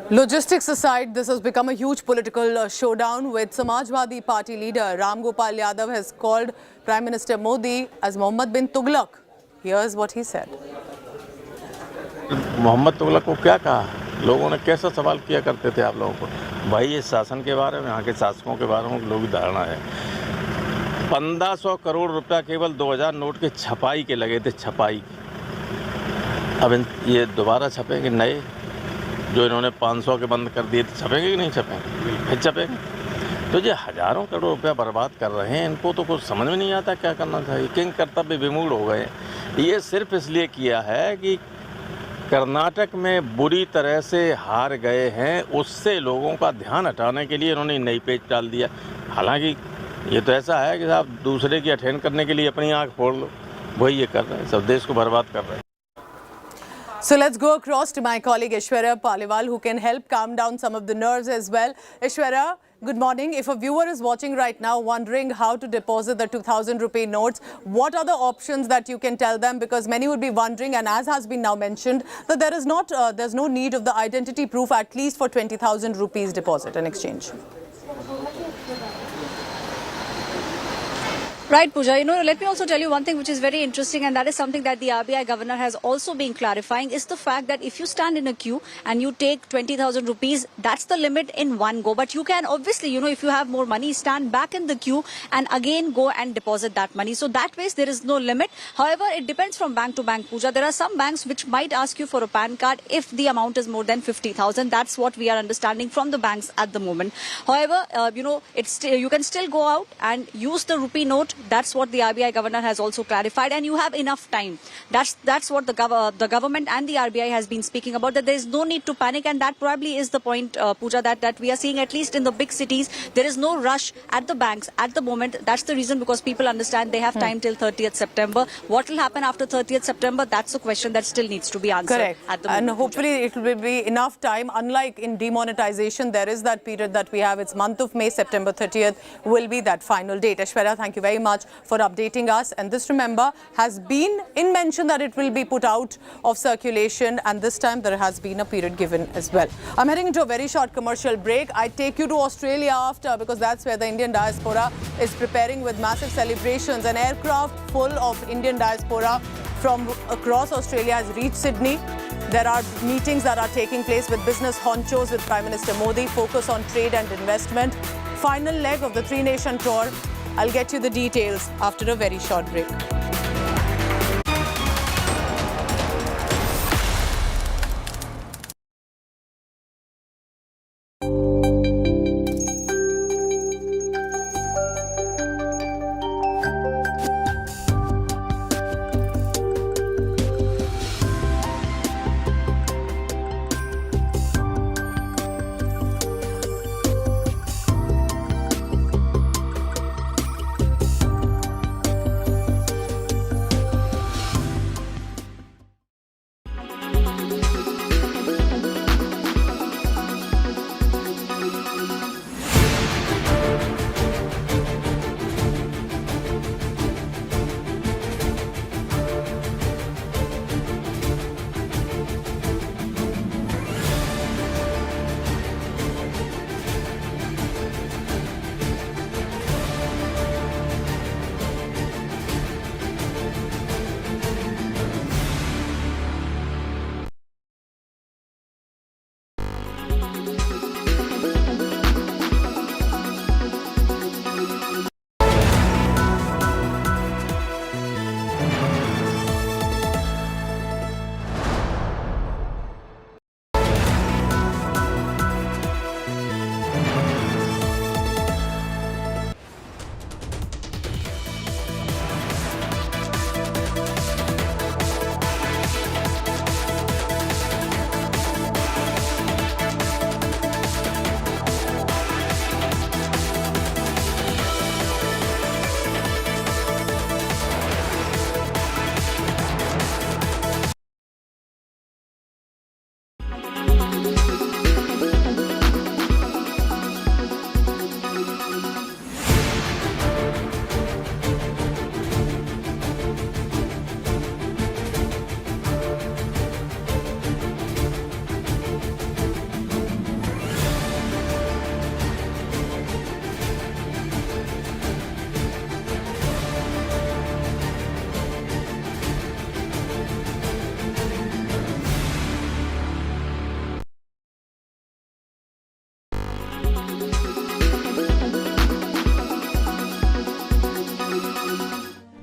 Logistics aside, this has become a huge political showdown with Samajwadi Party leader Ram Gopal Yadav has called Prime Minister Modi as Mohammed bin Tughlaq. Here's what he said. Mohammad Tughlaq को क्या कहा? लोगों ने कैसा सवाल किया करते थे आप लोगों को? भाई इस शासन के बारे में, यहाँ के शासकों के बारे में लोगों की धारणा है 1500 करोड़ रुपया केवल 2000 नोट के छपाई के लगे थे, छपाई। अब ये दोबारा छपेंगे नए, जो इन्होंने 500 के बंद कर दिए, छपेंगे कि नहीं छपेंगे? फिर छपेंगे। तो ये हज़ारों करोड़ रुपया बर्बाद कर रहे हैं, इनको तो कुछ समझ में नहीं आता क्या करना चाहिए। किंग कर्तव्य विमूढ़ हो गए। ये सिर्फ इसलिए किया है कि कर्नाटक में बुरी तरह से हार गए हैं, उससे लोगों का ध्यान हटाने के लिए इन्होंने नई पेज डाल दिया। हालांकि ये तो ऐसा है कि आप दूसरे की अटेंड करने के लिए अपनी आंख फोड़ लो, वही ये कर रहे हैं, सब देश को बर्बाद कर रहे हैं। So let's go across to my colleague Aishwarya Paliwal, who can help calm down some of the nerves as well. Aishwarya, good morning. If a viewer is watching right now wondering how to deposit the 2000 rupee notes, what are the options that you can tell them? Because many would be wondering, and as has been now mentioned, that there's no need of the identity proof at least for 20,000 rupees deposit and exchange. Right, Pooja. Let me also tell you one thing which is very interesting, and that is something that the RBI governor has also been clarifying, is the fact that if you stand in a queue and you take 20,000 rupees, that's the limit in one go. But you can obviously, if you have more money, stand back in the queue and again go and deposit that money. So that way, there is no limit. However, it depends from bank to bank, Pooja. There are some banks which might ask you for a PAN card if the amount is more than 50,000. That's what we are understanding from the banks at the moment. However, you can still go out and use the rupee note. That's what the RBI governor has also clarified, and you have enough time. That's what the government and the RBI has been speaking about, that there is no need to panic, and that probably is the point, Pooja, that we are seeing at least in the big cities. There is no rush at the banks at the moment. That's the reason, because people understand they have time till 30th September. What will happen after 30th September? That's a question that still needs to be answered. Correct. At the moment. And hopefully it will be enough time. Unlike in demonetization, there is that period that we have. It's month of May, September 30th will be that final date. Aishwarya, thank you very much for updating us. And this, remember, has been in mention that it will be put out of circulation, and this time there has been a period given as well. I'm heading into a very short commercial break. I take you to Australia after, because that's where the Indian diaspora is preparing with massive celebrations. An aircraft full of Indian diaspora from across Australia has reached Sydney. There are meetings that are taking place with business honchos with Prime Minister Modi, focus on trade and investment. Final leg of the three-nation tour. I'll get you the details after a very short break.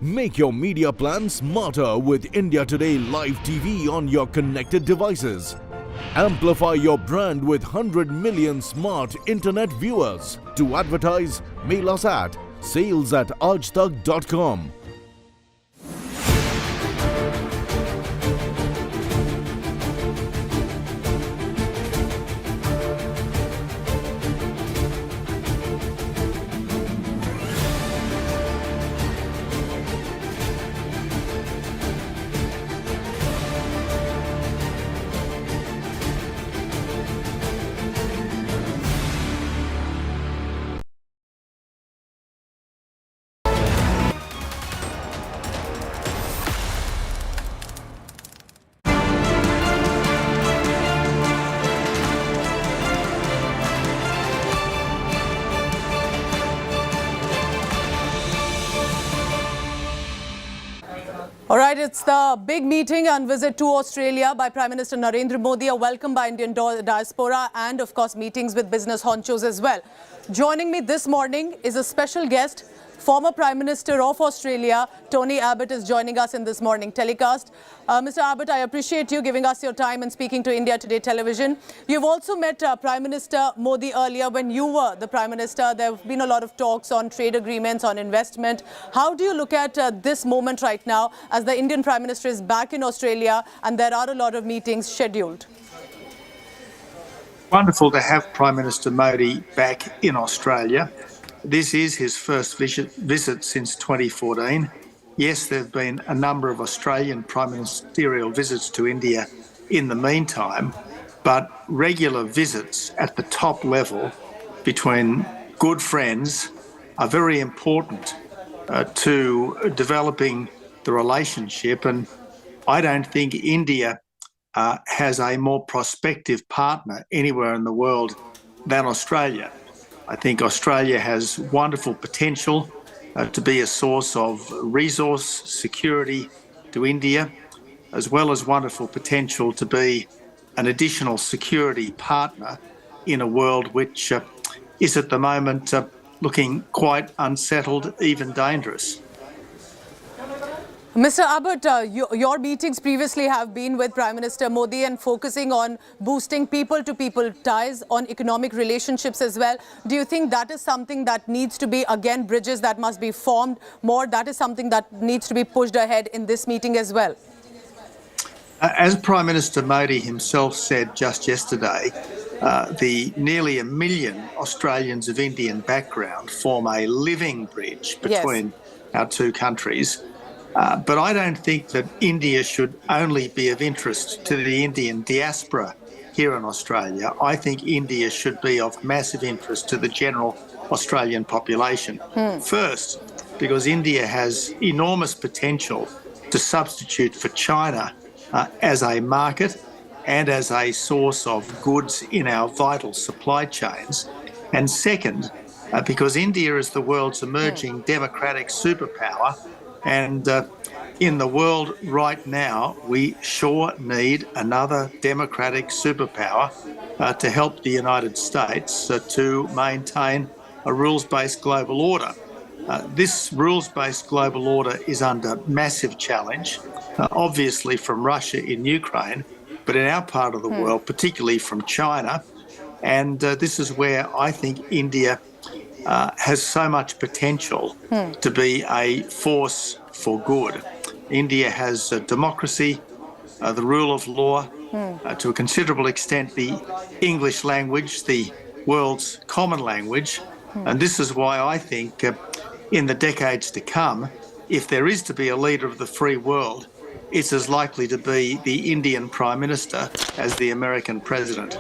Make your media plan smarter with India Today Live TV on your connected devices. Amplify your brand with 100 million smart internet viewers. To advertise, mail us at sales@aajtak.com. All right, it's the big meeting and visit to Australia by Prime Minister Narendra Modi, a welcome by Indian diaspora and, of course, meetings with business honchos as well. Joining me this morning is a special guest. Former Prime Minister of Australia, Tony Abbott, is joining us in this morning telecast. Mr. Abbott, I appreciate you giving us your time and speaking to India Today television. You've also met Prime Minister Modi earlier when you were the Prime Minister. There have been a lot of talks on trade agreements, on investment. How do you look at this moment right now as the Indian Prime Minister is back in Australia and there are a lot of meetings scheduled? Wonderful to have Prime Minister Modi back in Australia. This is his first visit since 2014. Yes, there have been a number of Australian prime ministerial visits to India in the meantime, but regular visits at the top level between good friends are very important to developing the relationship. And I don't think India has a more prospective partner anywhere in the world than Australia. I think Australia has wonderful potential to be a source of resource security to India, as well as wonderful potential to be an additional security partner in a world which is at the moment looking quite unsettled, even dangerous. Mr. Abbott, your meetings previously have been with Prime Minister Modi and focusing on boosting people-to-people ties, on economic relationships as well. Do you think that is something that needs to be, again, bridges that must be formed more? That is something that needs to be pushed ahead in this meeting as well? As Prime Minister Modi himself said just yesterday, the nearly 1 million Australians of Indian background form a living bridge between our two countries. But I don't think that India should only be of interest to the Indian diaspora here in Australia. I think India should be of massive interest to the general Australian population. First, because India has enormous potential to substitute for China as a market and as a source of goods in our vital supply chains. And second, because India is the world's emerging democratic superpower. And in the world right now, we sure need another democratic superpower to help the United States to maintain a rules-based global order. This rules-based global order is under massive challenge, obviously from Russia in Ukraine, but in our part of the world, particularly from China. And this is where I think India has so much potential to be a force for good. India has democracy, the rule of law, to a considerable extent the English language, the world's common language. And this is why I think in the decades to come, if there is to be a leader of the free world, it's as likely to be the Indian Prime Minister as the American President.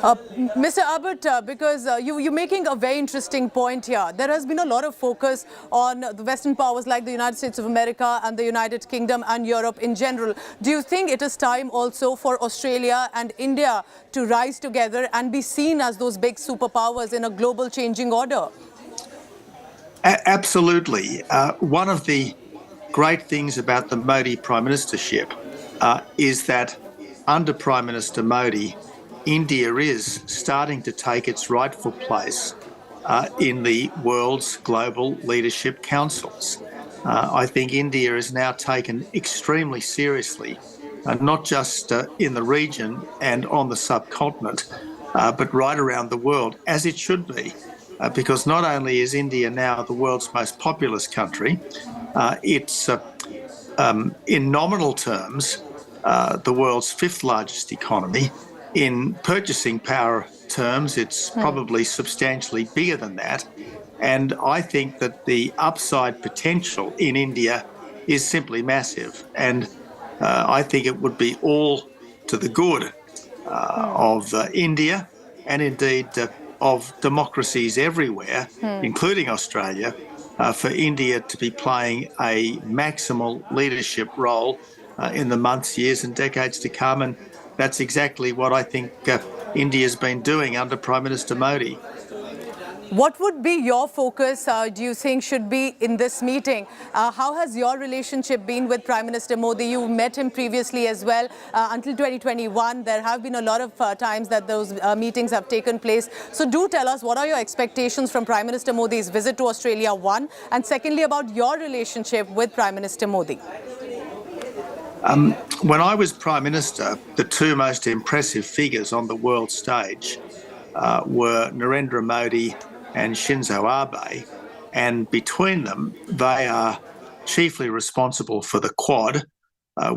Mr. Abbott, because you're making a very interesting point here. There has been a lot of focus on the Western powers like the United States of America and the United Kingdom and Europe in general. Do you think it is time also for Australia and India to rise together and be seen as those big superpowers in a global changing order? Absolutely. One of the great things about the Modi Prime Ministership is that under Prime Minister Modi, India is starting to take its rightful place in the world's global leadership councils. I think India is now taken extremely seriously, not just in the region and on the subcontinent, but right around the world, as it should be. Because not only is India now the world's most populous country, it's in nominal terms the world's fifth largest economy. In purchasing power terms, it's probably substantially bigger than that. And I think that the upside potential in India is simply massive. And I think it would be all to the good of India and indeed of democracies everywhere, including Australia, for India to be playing a maximal leadership role in the months, years and decades to come. And that's exactly what I think India's been doing under Prime Minister Modi. What would be your focus, do you think, should be in this meeting? How has your relationship been with Prime Minister Modi? You met him previously as well. Until 2021, there have been a lot of times that those meetings have taken place. So do tell us, what are your expectations from Prime Minister Modi's visit to Australia, one? And secondly, about your relationship with Prime Minister Modi. When I was Prime Minister, the two most impressive figures on the world stage were Narendra Modi and Shinzo Abe, and between them, they are chiefly responsible for the Quad,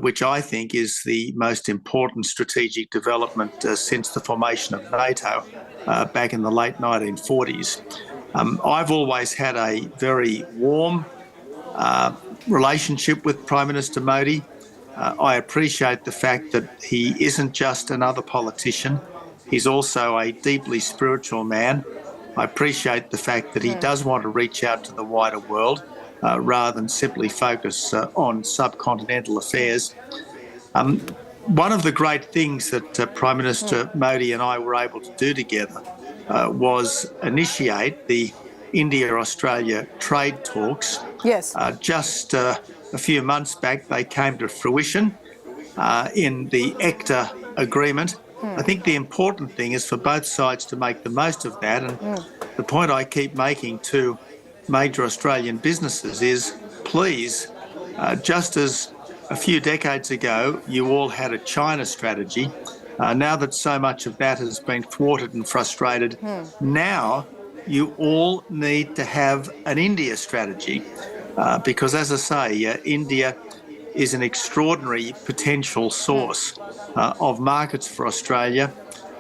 which I think is the most important strategic development since the formation of NATO back in the late 1940s. I've always had a very warm relationship with Prime Minister Modi. I appreciate the fact that he isn't just another politician. He's also a deeply spiritual man. I appreciate the fact that he does want to reach out to the wider world rather than simply focus on subcontinental affairs. One of the great things that Prime Minister Modi and I were able to do together was initiate the India-Australia trade talks. Yes. Just a few months back, they came to fruition in the ECTA agreement. I think the important thing is for both sides to make the most of that. And the point I keep making to major Australian businesses is, please, just as a few decades ago you all had a China strategy, now that so much of that has been thwarted and frustrated, now you all need to have an India strategy. Because, as I say, India is an extraordinary potential source of markets for Australia,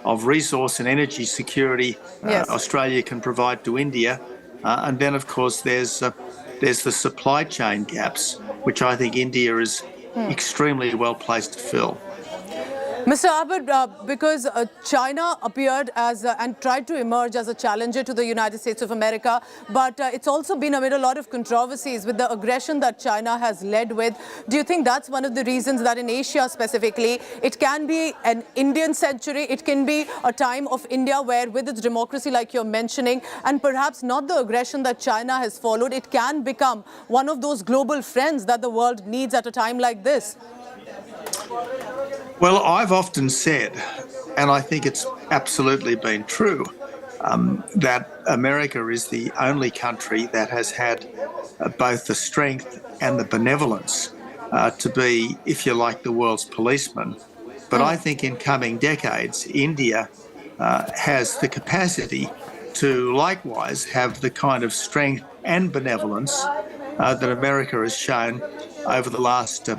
of resource and energy security Australia can provide to India. And then, of course, there's the supply chain gaps, which I think India is extremely well placed to fill. Mr. Abbott, because China appeared as and tried to emerge as a challenger to the United States of America, but it's also been amid a lot of controversies with the aggression that China has led with. Do you think that's one of the reasons that in Asia specifically, it can be an Indian century, it can be a time of India where with its democracy like you're mentioning, and perhaps not the aggression that China has followed, it can become one of those global friends that the world needs at a time like this? Well, I've often said, and I think it's absolutely been true, that America is the only country that has had both the strength and the benevolence to be, if you like, the world's policeman. But I think in coming decades, India has the capacity to likewise have the kind of strength and benevolence that America has shown over the last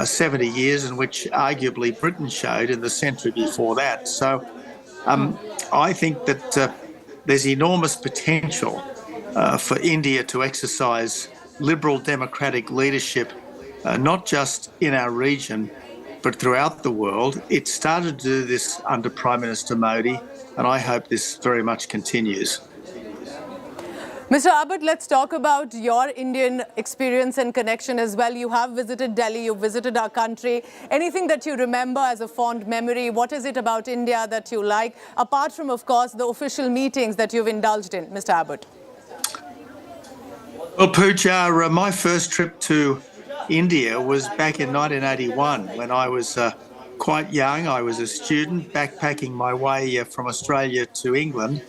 70 years, and which arguably Britain showed in the century before that. So I think that there's enormous potential for India to exercise liberal democratic leadership, not just in our region, but throughout the world. It started to do this under Prime Minister Modi, and I hope this very much continues. Mr. Abbott, let's talk about your Indian experience and connection as well. You have visited Delhi, you've visited our country. Anything that you remember as a fond memory? What is it about India that you like, apart from, of course, the official meetings that you've indulged in, Mr. Abbott? Well, Pooja, my first trip to India was back in 1981 when I was quite young. I was a student backpacking my way from Australia to England.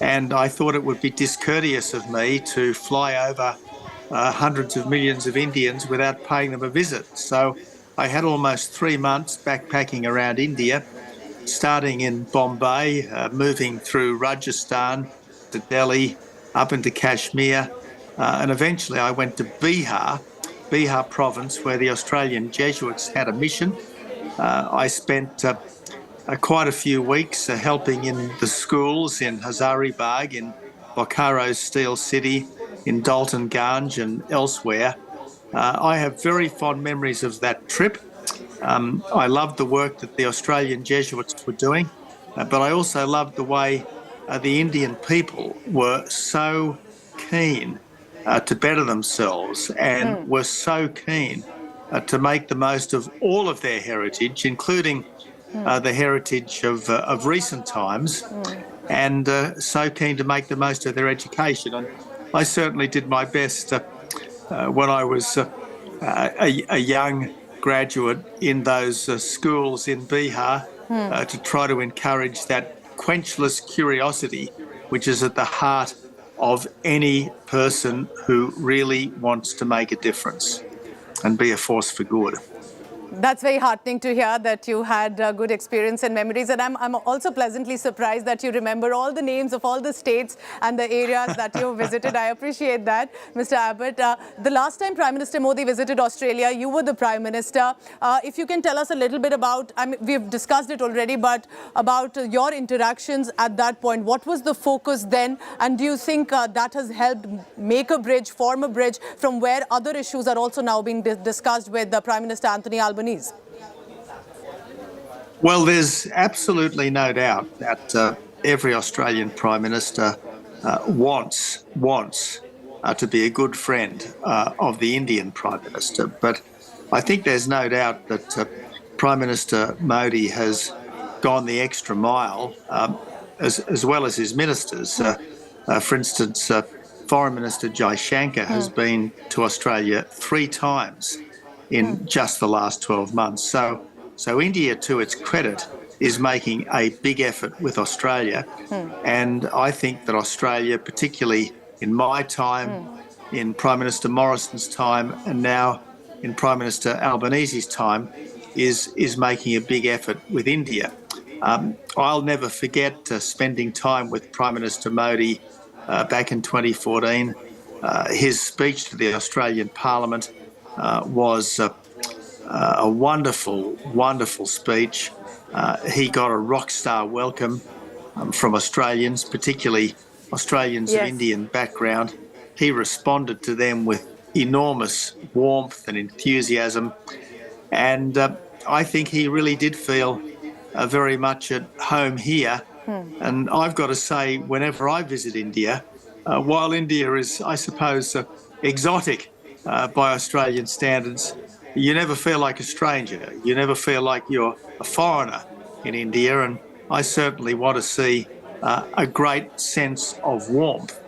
And I thought it would be discourteous of me to fly over hundreds of millions of Indians without paying them a visit. So I had almost 3 months backpacking around India, starting in Bombay, moving through Rajasthan to Delhi, up into Kashmir, and eventually I went to Bihar province, where the Australian Jesuits had a mission. I spent quite a few weeks helping in the schools in Hazaribagh, in Bokaro's Steel City, in Dalton Ganj and elsewhere. I have very fond memories of that trip. I loved the work that the Australian Jesuits were doing, but I also loved the way the Indian people were so keen to better themselves and were so keen to make the most of all of their heritage, including the heritage of recent times, and so keen to make the most of their education. And I certainly did my best when I was a young graduate in those schools in Bihar to try to encourage that quenchless curiosity which is at the heart of any person who really wants to make a difference and be a force for good. That's very heartening to hear that you had a good experience and memories. And I'm also pleasantly surprised that you remember all the names of all the states and the areas that you visited. I appreciate that, Mr. Abbott. The last time Prime Minister Modi visited Australia, you were the Prime Minister. If you can tell us a little bit about, I mean, we've discussed it already, but about your interactions at that point. What was the focus then? And do you think that has helped make a bridge, form a bridge from where other issues are also now being discussed with Prime Minister Anthony Albanese? Well, there's absolutely no doubt that every Australian Prime Minister wants to be a good friend of the Indian Prime Minister. But I think there's no doubt that Prime Minister Modi has gone the extra mile, as well as his ministers. For instance, Foreign Minister Jaishankar has been to Australia 3 times in just the last 12 months. So India, to its credit, is making a big effort with Australia. And I think that Australia, particularly in my time, in Prime Minister Morrison's time, and now in Prime Minister Albanese's time, is making a big effort with India. I'll never forget spending time with Prime Minister Modi back in 2014. His speech to the Australian Parliament was a wonderful, wonderful speech. He got a rock star welcome from Australians, particularly Australians of Indian background. He responded to them with enormous warmth and enthusiasm. And I think he really did feel very much at home here. And I've got to say, whenever I visit India, while India is, I suppose, exotic by Australian standards, you never feel like a stranger. You never feel like you're a foreigner in India. And I certainly want to see a great sense of warmth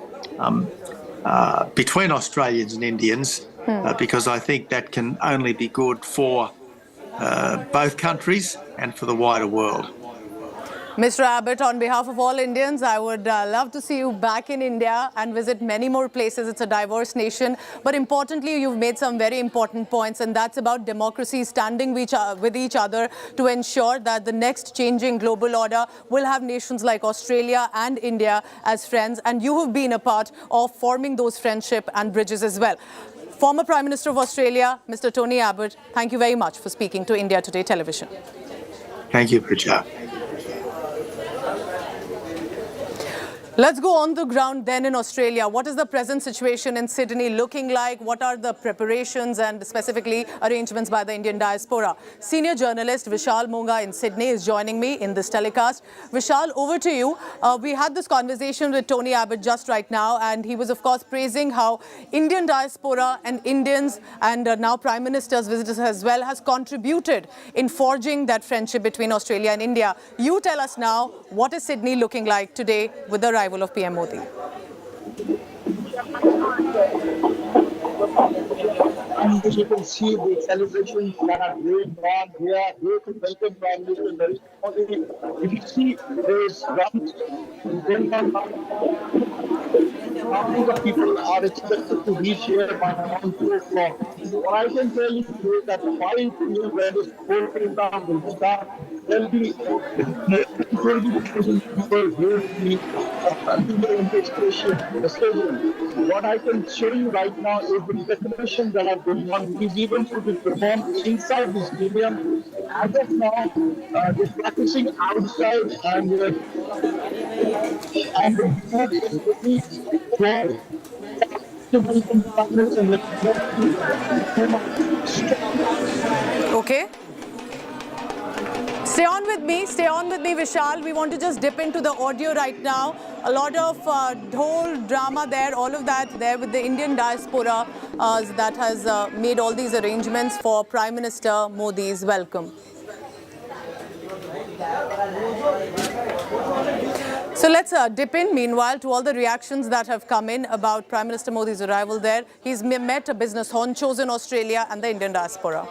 between Australians and Indians, because I think that can only be good for both countries and for the wider world. Mr. Abbott, on behalf of all Indians, I would love to see you back in India and visit many more places. It's a diverse nation. But importantly, you've made some very important points, and that's about democracy standing with each other to ensure that the next changing global order will have nations like Australia and India as friends. And you have been a part of forming those friendship and bridges as well. Former Prime Minister of Australia, Mr. Tony Abbott, thank you very much for speaking to India Today Television. Thank you, Praja. Let's go on the ground then in Australia. What is the present situation in Sydney looking like? What are the preparations and specifically arrangements by the Indian diaspora? Senior journalist Vishal Monga in Sydney is joining me in this telecast. Vishal, over to you. We had this conversation with Tony Abbott just right now, and he was, of course, praising how Indian diaspora and Indians and now Prime Minister's visitors as well has contributed in forging that friendship between Australia and India. You tell us now, what is Sydney looking like today with the arrival of PM Modi? And you can see the celebrations that are going on. We are here to welcome Prime Minister Narendra Modi. If you see, there is drums going on now. Thousands of people are expected to reach here by around 2 o'clock. What I can tell you is that 5 p.m. when this whole program will start, there'll be 20,000 people here to the stadium. What I can show you right now is the decorations that are going on. These events will be performed inside the stadium. As of now, they're practicing outside and the group is very strong. Okay. Stay on with me, Vishal. We want to just dip into the audio right now. A lot of whole drama there, all of that there with the Indian diaspora that has made all these arrangements for Prime Minister Modi's welcome. So let's dip in, meanwhile, to all the reactions that have come in about Prime Minister Modi's arrival there. He's met business honchos in Australia and the Indian diaspora.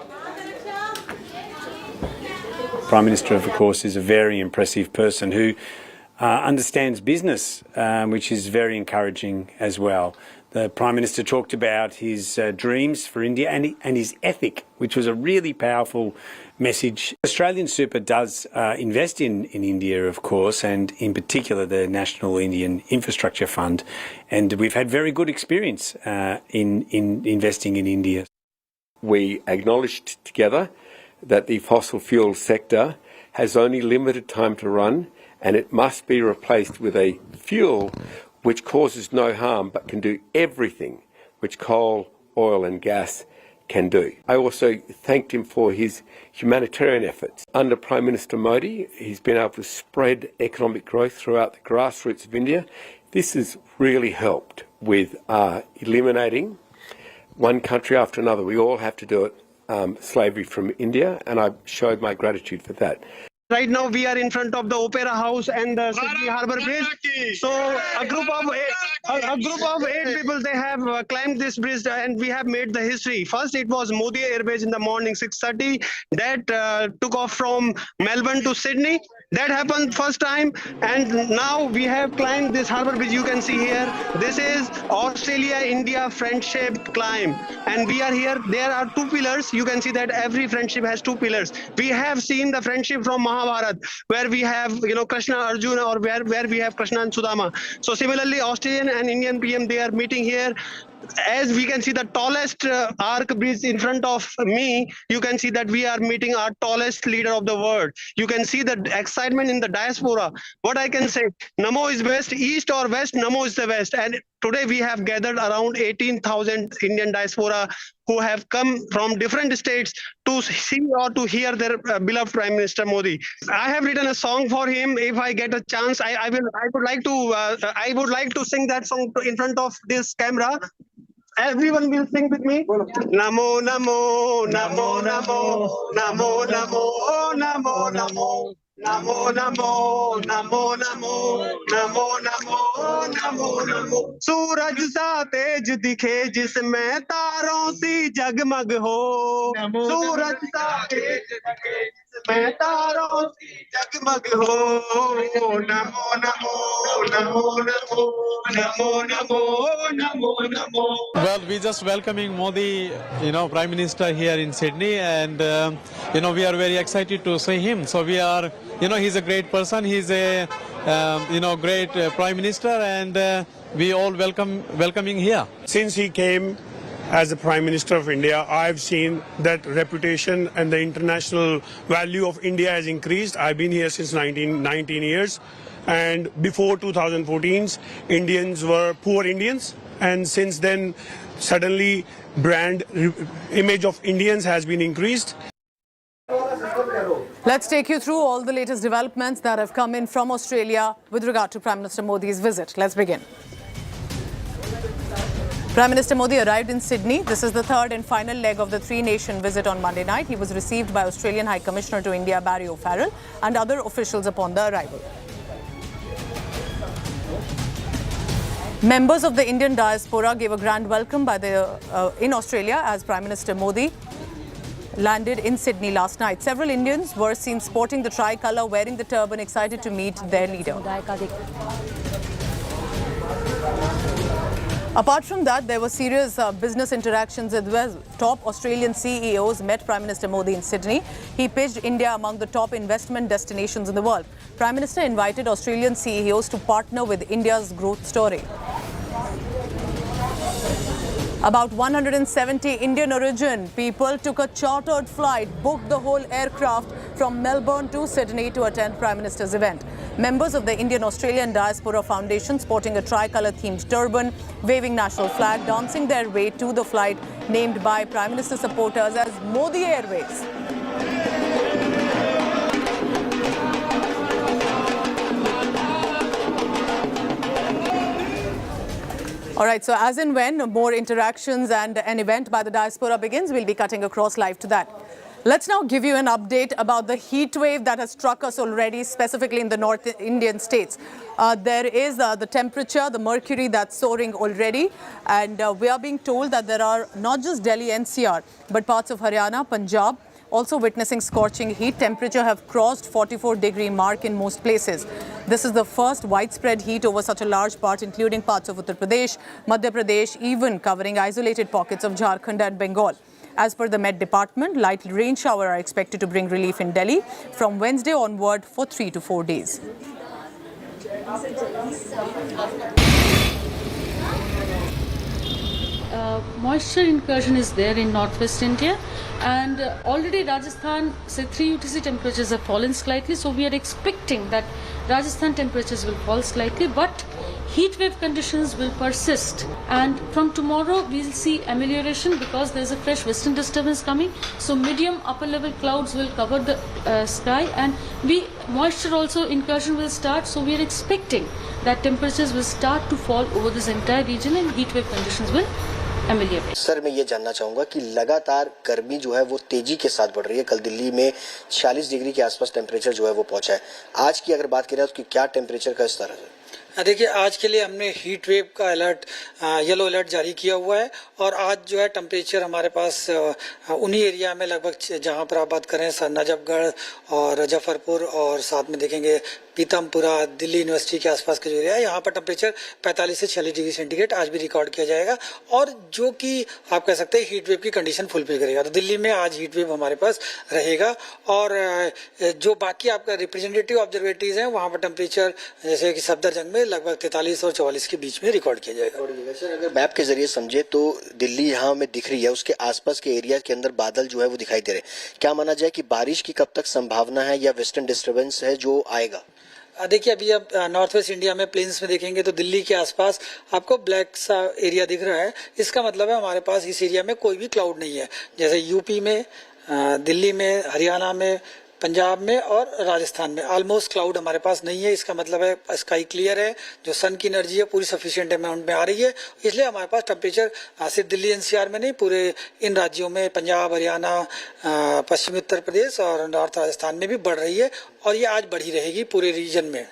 Prime Minister, of course, is a very impressive person who understands business, which is very encouraging as well. The Prime Minister talked about his dreams for India and his ethic, which was a really powerful message. Australian Super does invest in India, of course, and in particular the National Indian Infrastructure Fund. And we've had very good experience in investing in India. We acknowledged together that the fossil fuel sector has only limited time to run, and it must be replaced with a fuel which causes no harm but can do everything which coal, oil and gas can do. I also thanked him for his humanitarian efforts. Under Prime Minister Modi, he's been able to spread economic growth throughout the grassroots of India. This has really helped with eliminating one country after another. We all have to do it. Slavery from India, and I showed my gratitude for that. Right now we are in front of the Opera House and the Sydney Harbour Bridge. So a group of eight people, they have climbed this bridge and we have made the history. First it was Modi Airways in the morning 6:30 that took off from Melbourne to Sydney. That happened first time, and now we have climbed this harbour bridge. You can see here, this is Australia-India friendship climb, and we are here. There are two pillars. You can see that every friendship has two pillars. We have seen the friendship from Mahabharata, where we have Krishna, Arjuna, or where we have Krishna and Sudama. So similarly, Australian and Indian PM, they are meeting here. As we can see the tallest arc bridge in front of me, you can see that we are meeting our tallest leader of the world. You can see the excitement in the diaspora. What I can say, Namo is best, east or west, Namo is the best. And today we have gathered around 18,000 Indian diaspora who have come from different states to see or to hear their beloved Prime Minister Modi. I have written a song for him. If I get a chance, I would like to sing that song in front of this camera. Everyone will sing with me. Namo, namo, namo, namo, namo, namo, namo, namo. Namo, namo, namo, namo, namo, namo, namo, namo. सूरज सा तेज दिखे जिसमें तारों सी जगमग हो. सूरज सा तेज दिखे जिसमें तारों सी जगमग हो. Namo Namo Namo Namo Namo Namo Namo Namo. Well, we just welcoming Modi, Prime Minister here in Sydney, and we are very excited to see him. So we are, he's a great person. He's a, great Prime Minister, and we all welcoming here. Since he came as the Prime Minister of India, I've seen that reputation and the international value of India has increased. I've been here since 19 years, and before 2014, Indians were poor Indians, and since then, suddenly brand image of Indians has been increased. Let's take you through all the latest developments that have come in from Australia with regard to Prime Minister Modi's visit. Let's begin. Prime Minister Modi arrived in Sydney. This is the third and final leg of the three-nation visit on Monday night. He was received by Australian High Commissioner to India, Barry O'Farrell, and other officials upon the arrival. Members of the Indian diaspora gave a grand welcome in Australia as Prime Minister Modi landed in Sydney last night. Several Indians were seen sporting the tricolour, wearing the turban, excited to meet their leader. Apart from that, there were serious business interactions as well. Top Australian CEOs met Prime Minister Modi in Sydney. He pitched India among the top investment destinations in the world. Prime Minister invited Australian CEOs to partner with India's growth story. About 170 Indian origin people took a chartered flight, booked the whole aircraft from Melbourne to Sydney to attend Prime Minister's event. Members of the Indian Australian Diaspora Foundation sporting a tricolour themed turban, waving national flag, dancing their way to the flight named by Prime Minister supporters as Modi Airways. All right, so as and when more interactions and an event by the diaspora begins, we'll be cutting across live to that. Let's now give you an update about the heat wave that has struck us already, specifically in the North Indian states. There is the temperature, the mercury that's soaring already, and we are being told that there are not just Delhi NCR, but parts of Haryana, Punjab, also witnessing scorching heat. Temperature have crossed 44-degree mark in most places. This is the first widespread heat over such a large part, including parts of Uttar Pradesh, Madhya Pradesh, even covering isolated pockets of Jharkhand and Bengal. As per the Met Department, light rain shower are expected to bring relief in Delhi from Wednesday onward for 3 to 4 days. Moisture incursion is there in northwest India, and already Rajasthan, say 3 UTC temperatures have fallen slightly, so we are expecting that Rajasthan temperatures will fall slightly, but heat wave conditions will persist, and from tomorrow we will see amelioration because there is a fresh western disturbance coming, so medium upper level clouds will cover the sky, and moisture also incursion will start, so we are expecting that temperatures will start to fall over this entire region and heat wave conditions will ameliorate. Sir मैं ये जानना चाहूँगा कि लगातार गर्मी जो है वो तेजी के साथ बढ़ रही है। कल दिल्ली में 46 डिग्री के आसपास टेम्परेचर जो है वो पहुंचा है। आज की अगर बात करें तो क्या टेम्परेचर का स्तर है? देखिए, आज के लिए हमने हीट वेव का अलर्ट, येलो अलर्ट जारी किया हुआ है, और आज जो है टेम्परेचर हमारे पास उन्हीं एरिया में लगभग जहां पर आप बात करें नजफगढ़ और जफरपुर और साथ में देखेंगे पीतमपुरा, दिल्ली यूनिवर्सिटी के आसपास का जो एरिया है, यहाँ पर टेम्परेचर 45 से 46 डिग्री सेंटीग्रेड आज भी रिकॉर्ड किया जाएगा, और जो कि आप कह सकते हैं हीट वेव की कंडीशन फुलफिल करेगा। तो दिल्ली में आज हीट वेव हमारे पास रहेगा, और जो बाकी आपका रिप्रेजेंटेटिव ऑब्जर्वेटरीज हैं वहाँ पर टेम्परेचर जैसे कि सफदरजंग में लगभग 43 और 44 के बीच में रिकॉर्ड किया जाएगा। सर अगर मैप के जरिए समझे तो दिल्ली यहाँ हमें दिख रही है, उसके आसपास के एरिया के अंदर बादल जो है वो दिखाई दे रहे हैं। क्या माना जाए कि बारिश की कब तक संभावना है या वेस्टर्न डिस्टर्बेंस है जो आएगा? देखिए, अभी आप नॉर्थ वेस्ट इंडिया में प्लेन्स में देखेंगे तो दिल्ली के आसपास आपको ब्लैक सा एरिया दिख रहा है। इसका मतलब है हमारे पास इस एरिया में कोई भी क्लाउड नहीं है, जैसे यूपी में, दिल्ली में, हरियाणा में, पंजाब में और राजस्थान में ऑलमोस्ट क्लाउड हमारे पास नहीं है। इसका मतलब है स्काई क्लियर है, जो सन की एनर्जी है पूरी सफिशिएंट अमाउंट में आ रही है, इसलिए हमारे पास टेम्परेचर सिर्फ दिल्ली एनसीआर में नहीं, पूरे इन राज्यों में पंजाब, हरियाणा, पश्चिमी उत्तर प्रदेश और नॉर्थ राजस्थान में भी बढ़ रही है, और ये आज बढ़ी रहेगी पूरे रीजन में।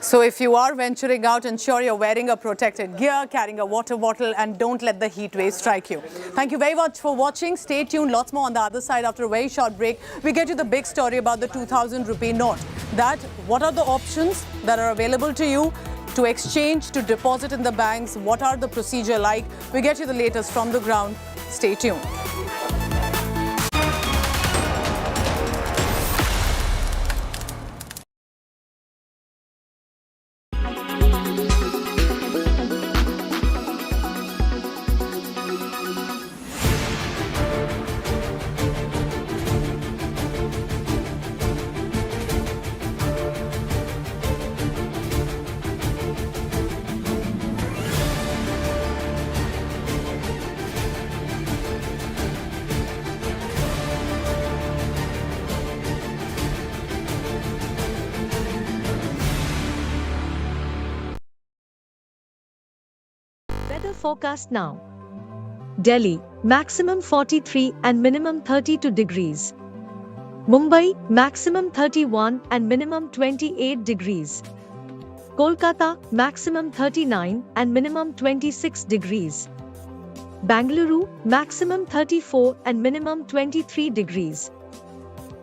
So if you are venturing out, ensure you're wearing a protected gear, carrying a water bottle, and don't let the heat wave strike you. Thank you very much for watching. Stay tuned. Lots more on the other side. After a very short break, we get you the big story about the 2,000 rupee note. What are the options that are available to you to exchange, to deposit in the banks? What are the procedure like? We get you the latest from the ground. Stay tuned. Weather forecast now. Delhi, maximum 43 and minimum 32 degrees. Mumbai, maximum 31 and minimum 28 degrees. Kolkata, maximum 39 and minimum 26 degrees. Bangalore, maximum 34 and minimum 23 degrees.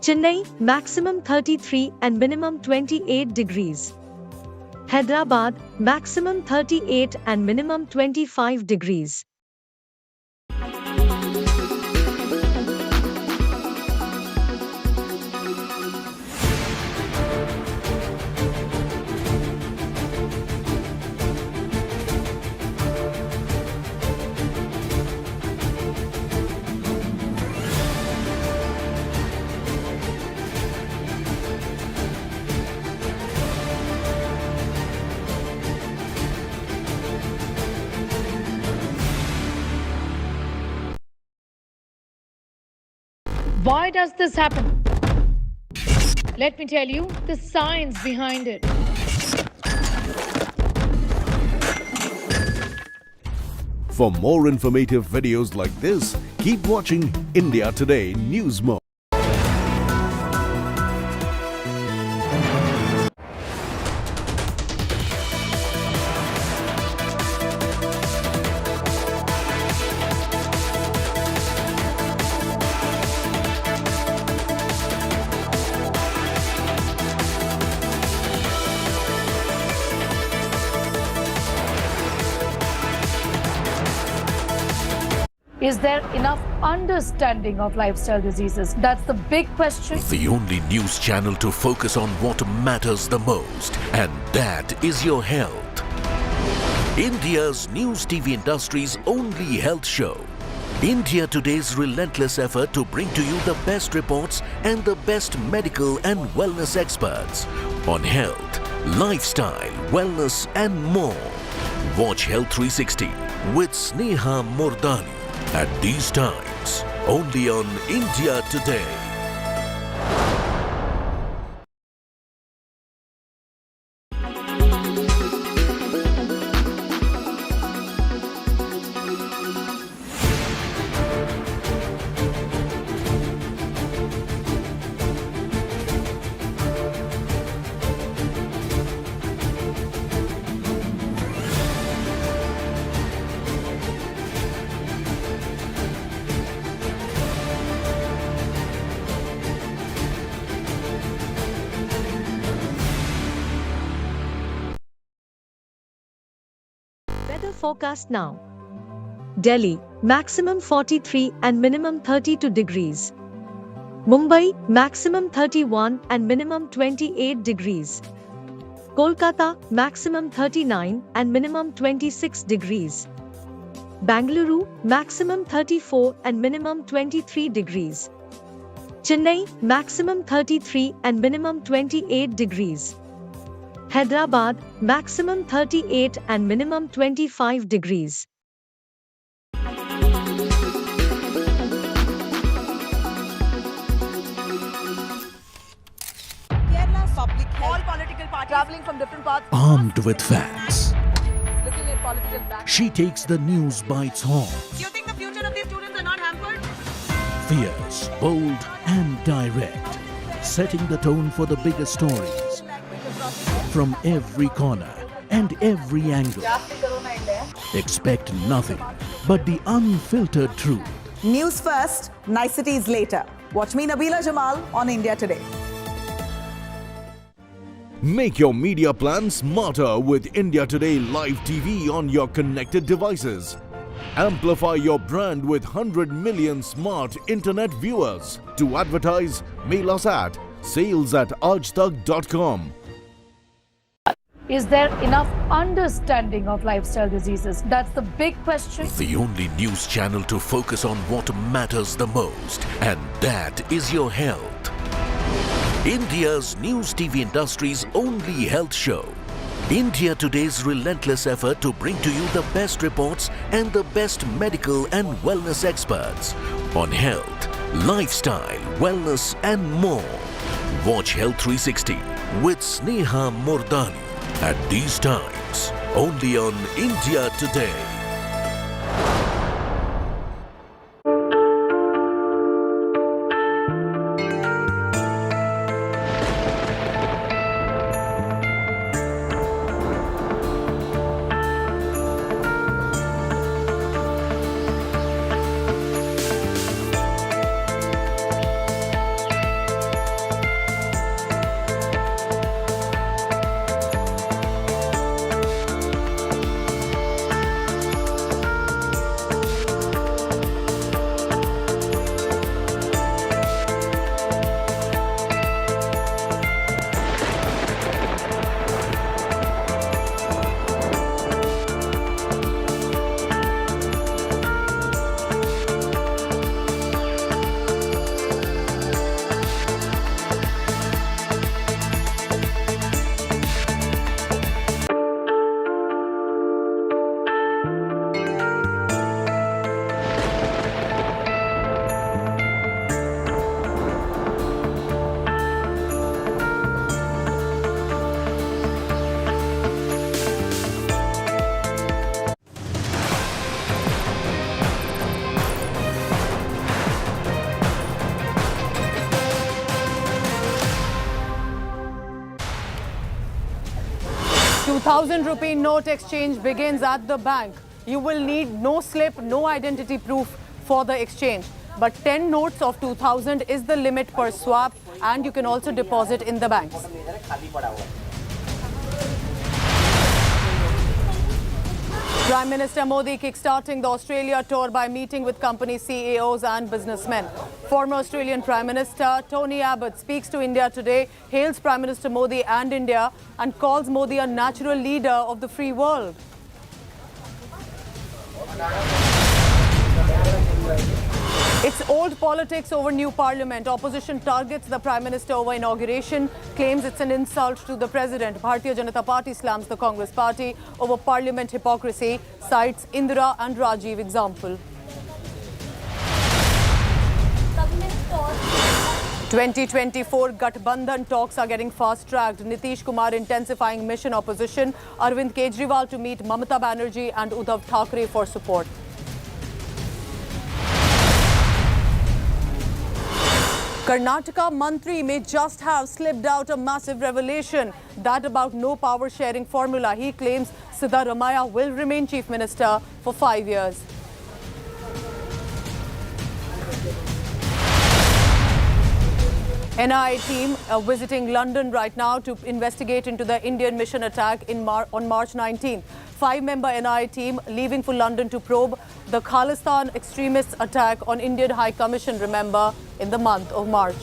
Chennai, maximum 33 and minimum 28 degrees. Hyderabad, maximum 38 and minimum 25 degrees. Why does this happen? Let me tell you the science behind it. For more informative videos like this, keep watching India Today News Mode. Is there enough understanding of lifestyle diseases? That's the big question. The only news channel to focus on what matters the most, and that is your health. India's news TV industry's only health show. India Today's relentless effort to bring to you the best reports and the best medical and wellness experts on health, lifestyle, wellness and more. Watch Health 360 with Sneha Mordani at these times, only on India Today. Weather forecast now. Delhi, maximum 43 and minimum 32 degrees. Mumbai, maximum 31 and minimum 28 degrees. Kolkata, maximum 39 and minimum 26 degrees. Bangalore, maximum 34 and minimum 23 degrees. Chennai, maximum 33 and minimum 28 degrees. Hyderabad, maximum 38 and minimum 25 degrees. Kerala's public health. All political parties traveling from different parts. Armed with facts, Looking at political back. she takes the news by its horns. Do you think the future of these students are not hampered? Fierce, bold and direct, setting the tone for the biggest stories from every corner and every angle. Expect nothing but the unfiltered truth. News first, niceties later. Watch me, Nabila Jamal, on India Today. Make your media plan smarter with India Today Live TV on your connected devices. Amplify your brand with 100 million smart internet viewers. To advertise, mail us at sales@aajtak.com. Is there enough understanding of lifestyle diseases? That's the big question. The only news channel to focus on what matters the most, and that is your health. India's news TV industry's only health show. India Today's relentless effort to bring to you the best reports and the best medical and wellness experts on health, lifestyle, wellness and more. Watch Health 360 with Sneha Mordani at these times, only on India Today. 2,000 rupee note exchange begins at the bank. You will need no slip, no identity proof for the exchange. But 10 notes of 2,000 is the limit per swap, and you can also deposit in the banks. Prime Minister Modi kickstarting the Australia tour by meeting with company CEOs and businessmen. Former Australian Prime Minister Tony Abbott speaks to India today, hails Prime Minister Modi and India, and calls Modi a natural leader of the free world. It's old politics over new parliament. Opposition targets the Prime Minister over inauguration, claims it's an insult to the President. Bharatiya Janata Party slams the Congress Party over parliament hypocrisy, cites Indira and Rajiv example. 2024 Gathbandhan talks are getting fast-tracked. Nitish Kumar intensifying mission opposition. Arvind Kejriwal to meet Mamata Banerjee and Uddhav Thackeray for support. Karnataka Mantri may just have slipped out a massive revelation. That about no power sharing formula. He claims Siddaramaiah will remain Chief Minister for 5 years. NIA team visiting London right now to investigate into the Indian mission attack on March 19th. 5-member NIA team leaving for London to probe the Khalistan extremists' attack on Indian High Commission, remember, in the month of March.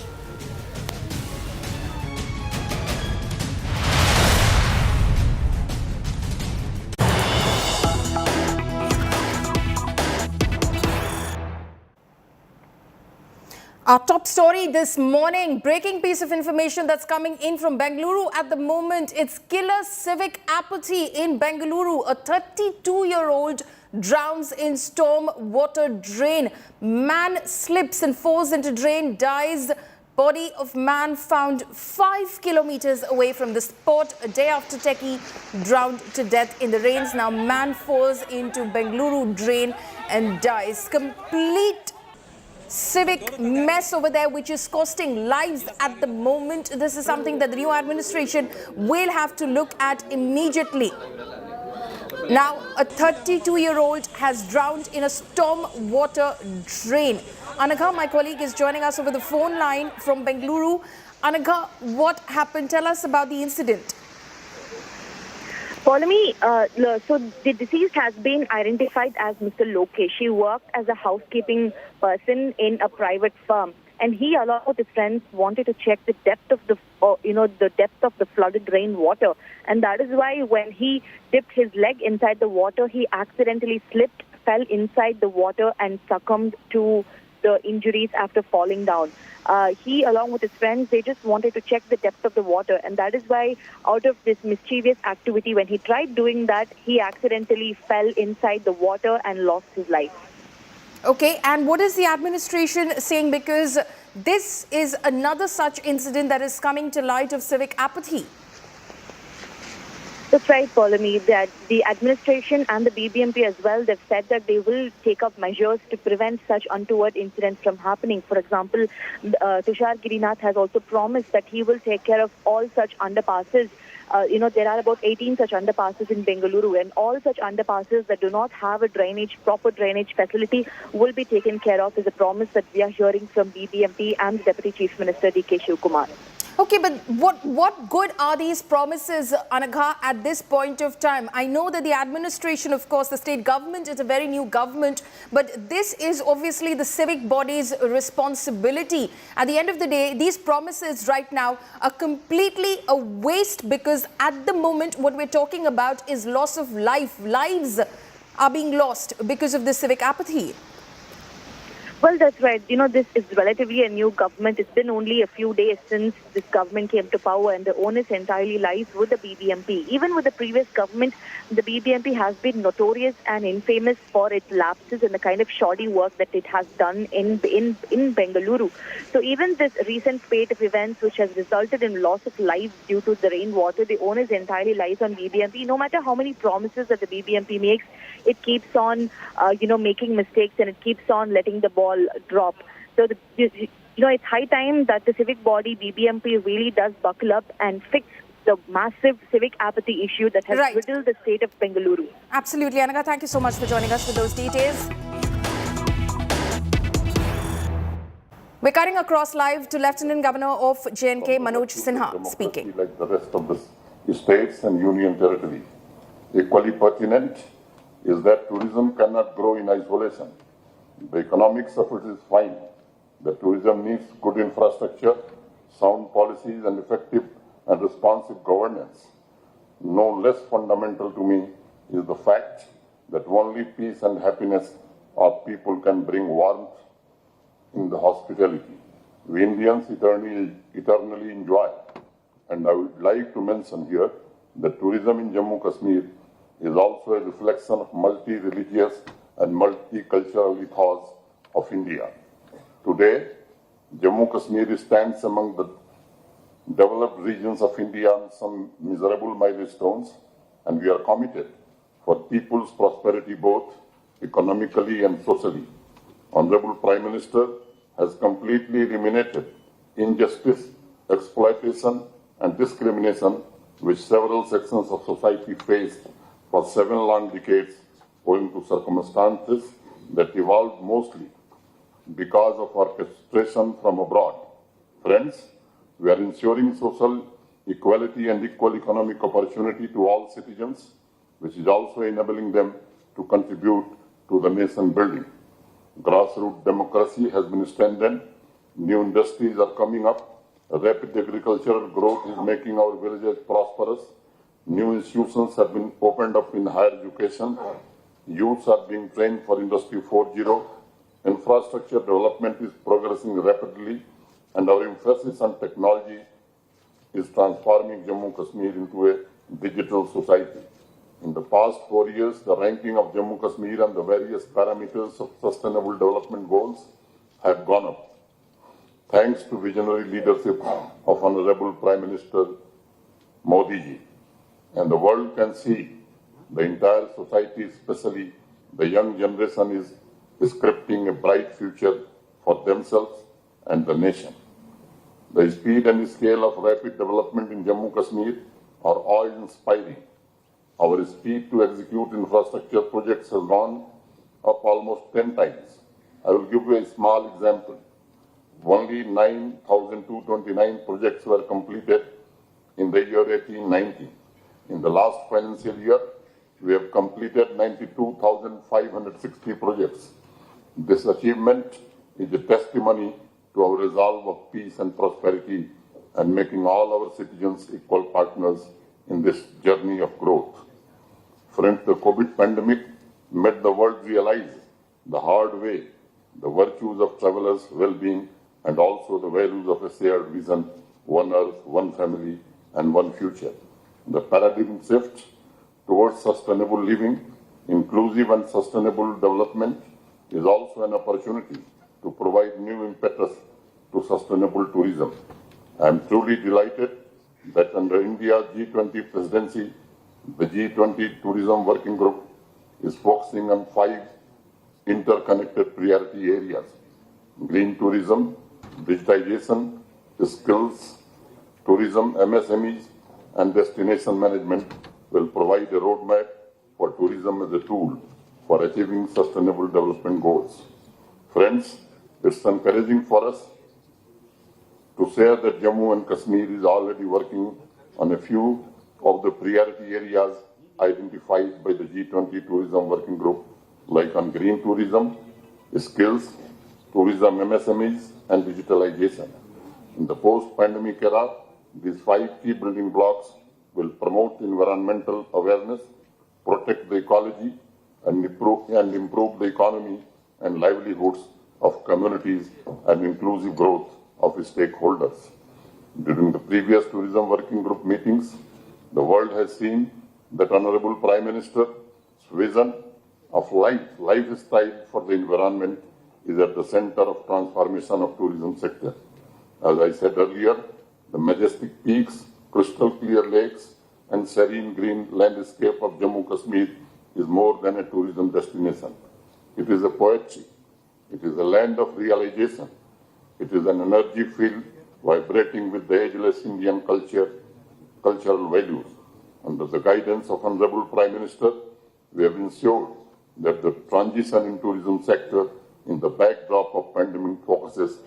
Our top story this morning, breaking piece of information that's coming in from Bengaluru at the moment. It's killer civic apathy in Bengaluru. A 32-year-old drowns in storm water drain. Man slips and falls into drain, dies. Body of man found 5 kilometers away from the spot. A day after techie drowned to death in the rains. Now man falls into Bengaluru drain and dies. Complete civic mess over there, which is costing lives at the moment. This is something that the new administration will have to look at immediately. Now, a 32-year-old has drowned in a storm water drain. Anagha, my colleague, is joining us over the phone line from Bengaluru. Anagha, what happened? Tell us about the incident. Follow me. So the deceased has been identified as Mr. Lokesh. He worked as a housekeeping person in a private firm, and he, along with his friends, wanted to check the depth of the depth of the flooded rainwater, and that is why when he dipped his leg inside the water, he accidentally slipped, fell inside the water, and succumbed to the injuries after falling down. He, along with his friends, they just wanted to check the depth of the water, and that is why, out of this mischievous activity, when he tried doing that, he accidentally fell inside the water and lost his life. Okay, and what is the administration saying? Because this is another such incident that is coming to light of civic apathy. That's right, Paulami, that the administration and the BBMP as well, they've said that they will take up measures to prevent such untoward incidents from happening. For example, Tushar Girinath has also promised that he will take care of all such underpasses. There are about 18 such underpasses in Bengaluru, and all such underpasses that do not have a proper drainage facility will be taken care of, is a promise that we are hearing from BBMP and the Deputy Chief Minister D.K. Shivkumar. Okay, but what good are these promises, Anagha, at this point of time? I know that the administration, of course, the state government is a very new government, but this is obviously the civic body's responsibility. At the end of the day, these promises right now are completely a waste, because at the moment what we're talking about is loss of life. Lives are being lost because of this civic apathy. Well, that's right. This is relatively a new government. It's been only a few days since this government came to power, and the onus entirely lies with the BBMP. Even with the previous government, the BBMP has been notorious and infamous for its lapses and the kind of shoddy work that it has done in Bengaluru. So even this recent spate of events, which has resulted in loss of lives due to the rainwater, the onus entirely lies on BBMP. No matter how many promises that the BBMP makes, it keeps on, making mistakes, and it keeps on letting the ball drop. So, it's high time that the civic body BBMP really does buckle up and fix the massive civic apathy issue that has riddled the state of Bengaluru. Absolutely, Anaga. Thank you so much for joining us with those details. We're cutting across live to Lieutenant Governor of J&K, Manoj Sinha, speaking. Like the rest of the states and union territory. Equally pertinent is that tourism cannot grow in isolation. The economics of it is fine. The tourism needs good infrastructure, sound policies, and effective and responsive governance. No less fundamental to me is the fact that only peace and happiness of people can bring warmth in the hospitality. We Indians eternally enjoy. And I would like to mention here that tourism in Jammu Kashmir is also a reflection of multi-religious and multicultural ethos of India. Today, Jammu Kashmir stands among the developed regions of India on some miserable milestones, and we are committed for people's prosperity both economically and socially. Honorable Prime Minister has completely eliminated injustice, exploitation, and discrimination which several sections of society faced for 7 long decades owing to circumstances that evolved mostly because of orchestration from abroad. Friends, we are ensuring social equality and equal economic opportunity to all citizens, which is also enabling them to contribute to the nation building. Grassroots democracy has been strengthened, new industries are coming up, rapid agricultural growth is making our villages prosperous, new institutions have been opened up in higher education, youths are being trained for Industry 4.0, infrastructure development is progressing rapidly, and our emphasis on technology is transforming Jammu Kashmir into a digital society. In the past 4 years, the ranking of Jammu Kashmir and the various parameters of sustainable development goals have gone up. Thanks to visionary leadership of Honorable Prime Minister Modi ji. And the world can see, the entire society, especially the young generation, is scripting a bright future for themselves and the nation. The speed and scale of rapid development in Jammu Kashmir are awe-inspiring. Our speed to execute infrastructure projects has gone up almost 10 times. I will give you a small example. Only 9,229 projects were completed in the year 1890. In the last financial year, we have completed 92,560 projects. This achievement is a testimony to our resolve of peace and prosperity and making all our citizens equal partners in this journey of growth. Friends, the COVID pandemic made the world realize the hard way the virtues of travelers' well-being and also the values of a shared vision, one earth, one family, and one future. The paradigm shift towards sustainable living, inclusive and sustainable development is also an opportunity to provide new impetus to sustainable tourism. I am truly delighted that under India's G20 presidency, the G20 Tourism Working Group is focusing on 5 interconnected priority areas: green tourism, digitization, skills, tourism, MSMEs, and destination management will provide a roadmap for tourism as a tool for achieving sustainable development goals. Friends, it's encouraging for us to share that Jammu and Kashmir is already working on a few of the priority areas identified by the G20 Tourism Working Group, like on green tourism, skills, tourism MSMEs, and digitalization. In the post-pandemic era, these 5 key building blocks will promote environmental awareness, protect the ecology, and improve the economy and livelihoods of communities and inclusive growth of stakeholders. During the previous Tourism Working Group meetings, the world has seen that Honorable Prime Minister's vision of lifestyle for the environment is at the center of transformation of tourism sector. As I said earlier, the majestic peaks, crystal clear lakes, and serene green landscape of Jammu Kashmir is more than a tourism destination. It is a poetry. It is a land of realization. It is an energy field vibrating with the ageless Indian culture, cultural values. Under the guidance of Honorable Prime Minister, we have ensured that the transition in tourism sector in the backdrop of pandemic focuses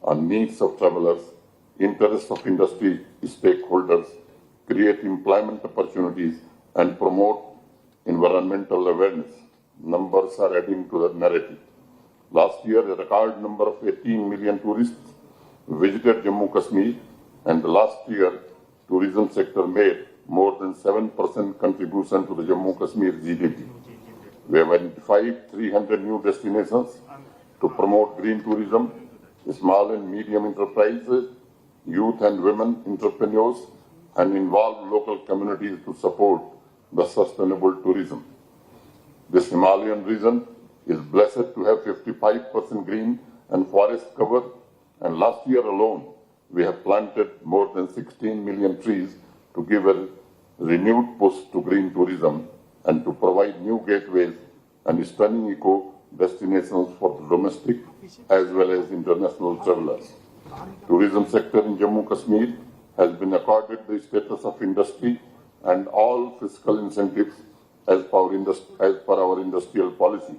on needs of travelers, interests of industry stakeholders, create employment opportunities, and promote environmental awareness. Numbers are adding to the narrative. Last year, a record number of 18 million tourists visited Jammu Kashmir, and the last year, tourism sector made more than 7% contribution to the Jammu Kashmir GDP. We have identified 300 new destinations to promote green tourism, small and medium enterprises, youth and women entrepreneurs, and involve local communities to support the sustainable tourism. This Himalayan region is blessed to have 55% green and forest cover, and last year alone, we have planted more than 16 million trees to give a renewed push to green tourism and to provide new gateways and stunning eco destinations for the domestic as well as international travelers. Tourism sector in Jammu Kashmir has been accorded the status of industry and all fiscal incentives as per our industrial policy.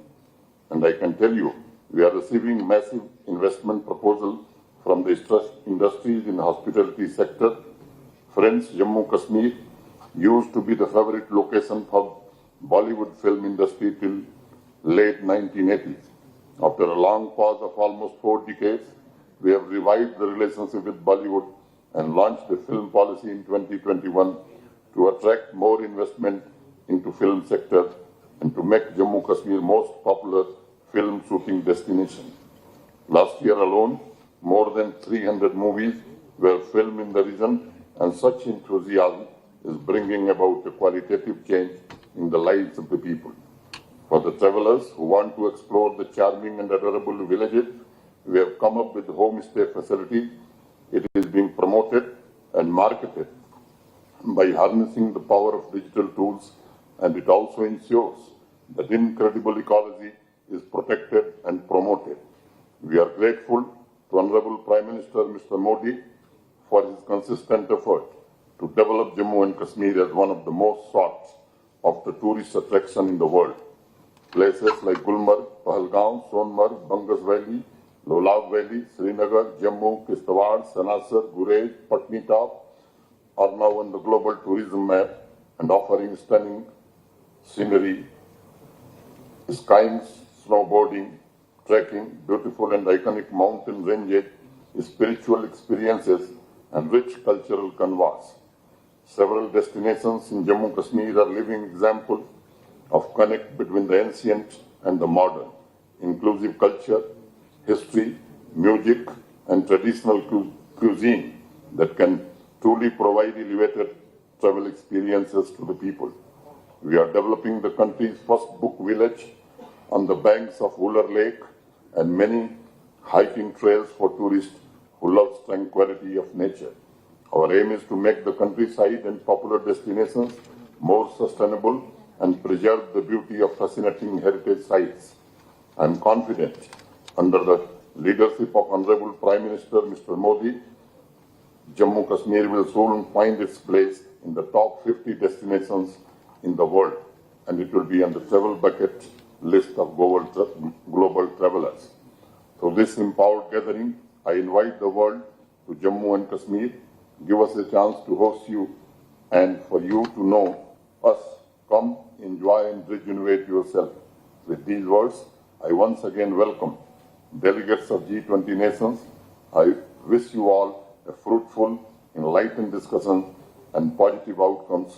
And I can tell you, we are receiving massive investment proposal from the industries in the hospitality sector. Friends, Jammu Kashmir used to be the favorite location for Bollywood film industry till late 1980s. After a long pause of almost 4 decades, we have revived the relationship with Bollywood and launched a film policy in 2021 to attract more investment into film sector and to make Jammu Kashmir most popular film shooting destination. Last year alone, more than 300 movies were filmed in the region, and such enthusiasm is bringing about a qualitative change in the lives of the people. For the travelers who want to explore the charming and adorable villages, we have come up with homestay facilities. It is being promoted and marketed by harnessing the power of digital tools, and it also ensures that incredible ecology is protected and promoted. We are grateful to Honorable Prime Minister Mr. Modi for his consistent effort to develop Jammu and Kashmir as one of the most sought of the tourist attraction in the world. Places like Gulmarg, Pahalgaon, Sonmarg, Bangas Valley, Lolab Valley, Srinagar, Jammu, Kishtawar, Sanasar, Gurez, Patnitop are now on the global tourism map and offering stunning scenery, skiing, snowboarding, trekking, beautiful and iconic mountain ranges, spiritual experiences, and rich cultural canvas. Several destinations in Jammu Kashmir are living examples of connect between the ancient and the modern, inclusive culture, history, music, and traditional cuisine that can truly provide elevated travel experiences to the people. We are developing the country's first book village on the banks of Uller Lake and many hiking trails for tourists who love tranquility of nature. Our aim is to make the countryside and popular destinations more sustainable and preserve the beauty of fascinating heritage sites. I am confident, under the leadership of Honorable Prime Minister Mr. Modi, Jammu Kashmir will soon find its place in the top 50 destinations in the world, and it will be on the travel bucket list of global travelers. Through this empowered gathering, I invite the world to Jammu and Kashmir. Give us a chance to host you and for you to know us. Come, enjoy and rejuvenate yourself. With these words, I once again welcome delegates of G20 nations. I wish you all a fruitful, enlightened discussion and positive outcomes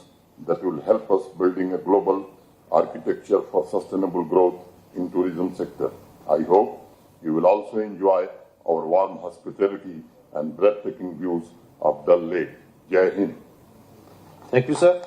that will help us building a global architecture for sustainable growth in tourism sector. I hope you will also enjoy our warm hospitality and breathtaking views of Dal Lake. Jai Hind. Thank you, sir.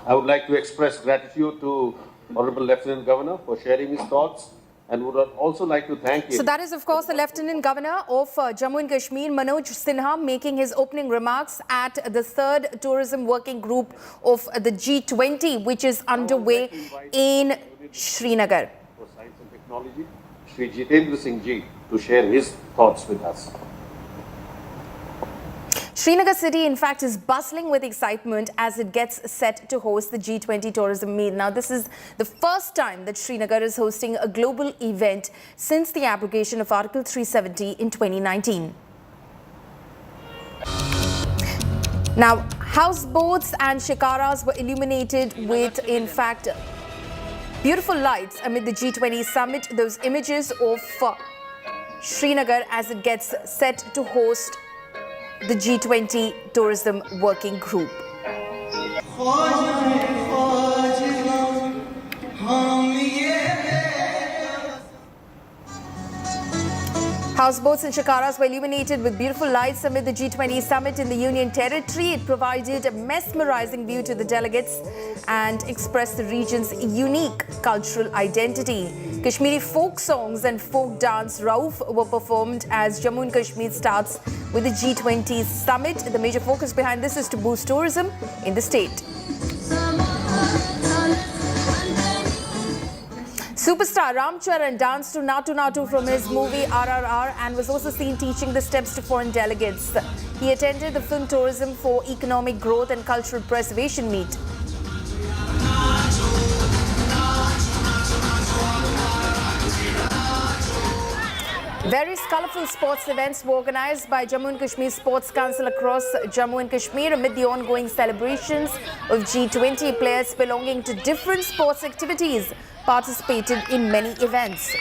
I would like to express gratitude to Honorable Lieutenant Governor for sharing his thoughts, and would also like to thank him. So that is, of course, the Lieutenant Governor of Jammu and Kashmir, Manoj Sinha, making his opening remarks at the 3rd Tourism Working Group of the G20, which is underway in Srinagar. For Science and Technology, Shri Jitendra Singh Ji, to share his thoughts with us. Srinagar city, in fact, is bustling with excitement as it gets set to host the G20 tourism meet. Now, this is the first time that Srinagar is hosting a global event since the abrogation of Article 370 in 2019. Now, houseboats and shikaras were illuminated with, in fact, beautiful lights amid the G20 summit. Those images of Srinagar as it gets set to host the G20 Tourism Working Group. Houseboats and shikaras were illuminated with beautiful lights amid the G20 summit in the Union Territory. It provided a mesmerizing view to the delegates and expressed the region's unique cultural identity. Kashmiri folk songs and folk dance Rauf were performed as Jammu and Kashmir starts with the G20 summit. The major focus behind this is to boost tourism in the state. Superstar Ram Charan danced to Natu Natu from his movie RRR and was also seen teaching the steps to foreign delegates. He attended the Film Tourism for Economic Growth and Cultural Preservation meet. Various colourful sports events were organised by Jammu and Kashmir Sports Council across Jammu and Kashmir amid the ongoing celebrations of G20. Players belonging to different sports activities participated in many events.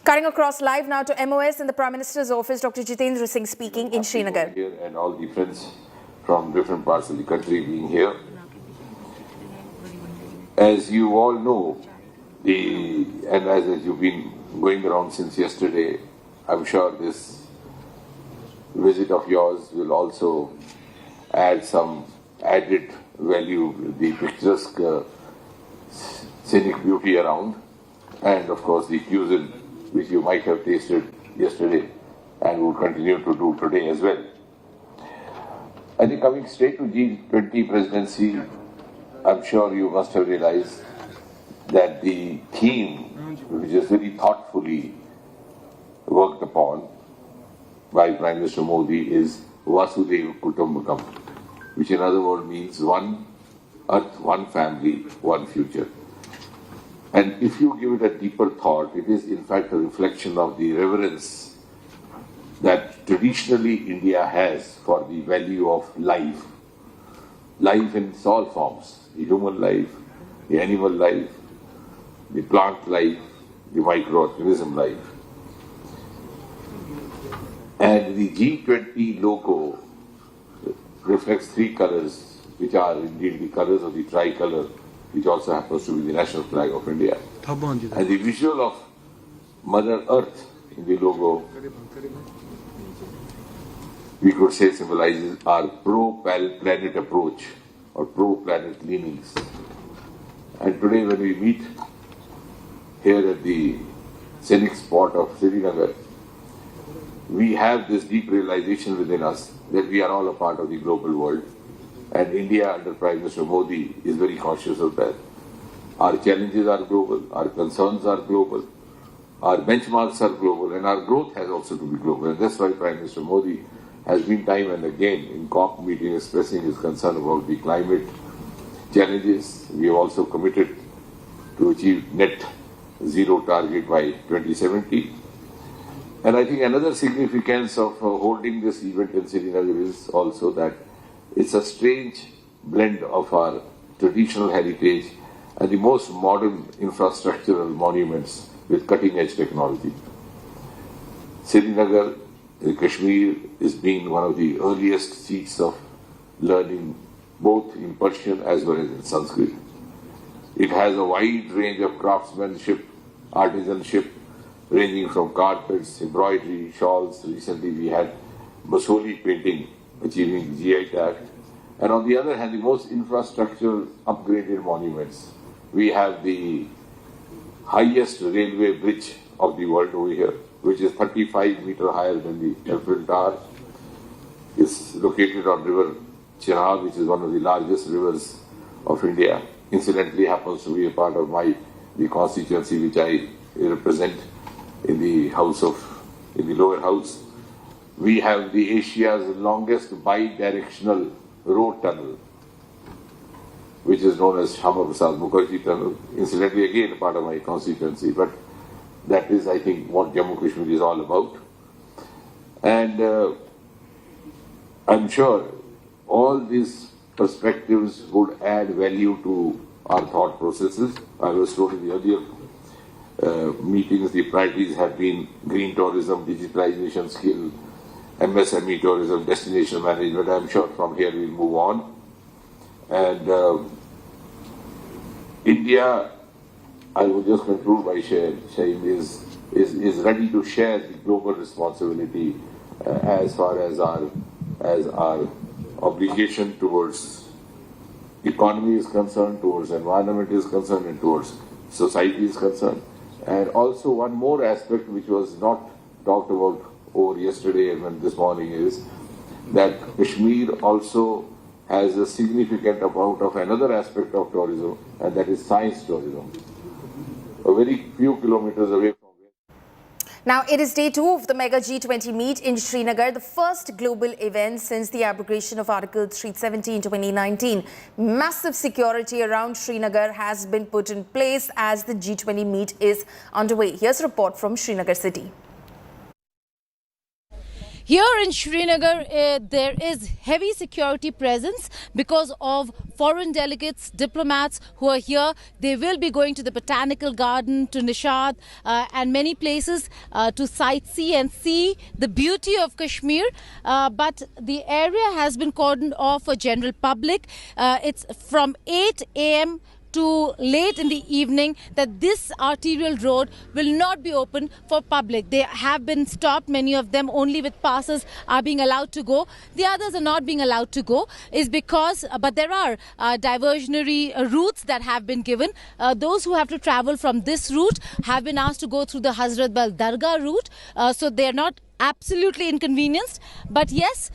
Cutting across live now to MOS in the Prime Minister's office, Dr. Jitendra Singh speaking in Srinagar. Here and all the friends from different parts of the country being here. As you all know, and as you've been going around since yesterday, I'm sure this visit of yours will also add some added value, the picturesque scenic beauty around, and of course the cuisine which you might have tasted yesterday and will continue to do today as well. I think coming straight to G20 presidency, I'm sure you must have realized that the theme, which is very thoughtfully worked upon by Prime Minister Modi, is Vasudhaiva Kutumbakam, which in other words means one earth, one family, one future. And if you give it a deeper thought, it is in fact a reflection of the reverence that traditionally India has for the value of life. Life in all forms, the human life, the animal life, the plant life, the microorganism life. And the G20 logo reflects three colors, which are indeed the colors of the tricolour, which also happens to be the national flag of India. And the visual of Mother Earth in the logo, we could say symbolizes our pro-planet approach or pro-planet leanings. And today when we meet here at the scenic spot of Srinagar, we have this deep realization within us that we are all a part of the global world, and India under Prime Minister Modi is very conscious of that. Our challenges are global, our concerns are global, our benchmarks are global, and our growth has also to be global. And that's why Prime Minister Modi has been time and again in COP meeting expressing his concern about the climate challenges. We have also committed to achieve net zero target by 2070. And I think another significance of holding this event in Srinagar is also that it's a strange blend of our traditional heritage and the most modern infrastructural monuments with cutting-edge technology. Srinagar, Kashmir, has been one of the earliest seats of learning both in Persian as well as in Sanskrit. It has a wide range of craftsmanship, artisanship, ranging from carpets, embroidery, shawls. Recently we had Basoli painting achieving GI tag. And on the other hand, the most infrastructural upgraded monuments. We have the highest railway bridge of the world over here, which is 35 meters higher than the Eiffel Tower. It's located on River Chenab, which is one of the largest rivers of India. Incidentally, happens to be a part of my the constituency which I represent in the lower house. We have the Asia's longest bi-directional road tunnel, which is known as Shama Prasad Mukherjee Tunnel. Incidentally, again, part of my constituency, but that is, I think, what Jammu Kashmir is all about. And I'm sure all these perspectives would add value to our thought processes. I was told in the earlier meetings, the priorities have been green tourism, digitalization skill, MSME tourism, destination management. I'm sure from here we'll move on. And India, I will just conclude by saying, is ready to share the global responsibility as far as our obligation towards economy is concerned, towards environment is concerned, and towards society is concerned. And also one more aspect which was not talked about over yesterday and this morning is that Kashmir also has a significant amount of another aspect of tourism, and that is science tourism. A very few kilometers away from Now, it is day 2 of the Mega G20 meet in Srinagar, the first global event since the abrogation of Article 370 in 2019. Massive security around Srinagar has been put in place as the G20 meet is underway. Here's a report from Srinagar city. Here in Srinagar, there is heavy security presence because of foreign delegates, diplomats who are here. They will be going to the Botanical Garden, to Nishad and many places to sightsee and see the beauty of Kashmir. But the area has been cordoned off for general public. It's from 8 a.m. to late in the evening that this arterial road will not be open for public. They have been stopped, many of them only with passes are being allowed to go. The others are not being allowed to go is because, but there are diversionary routes that have been given. Those who have to travel from this route have been asked to go through the Hazrat Bal Dargah route, so they are not absolutely inconvenienced. But yes,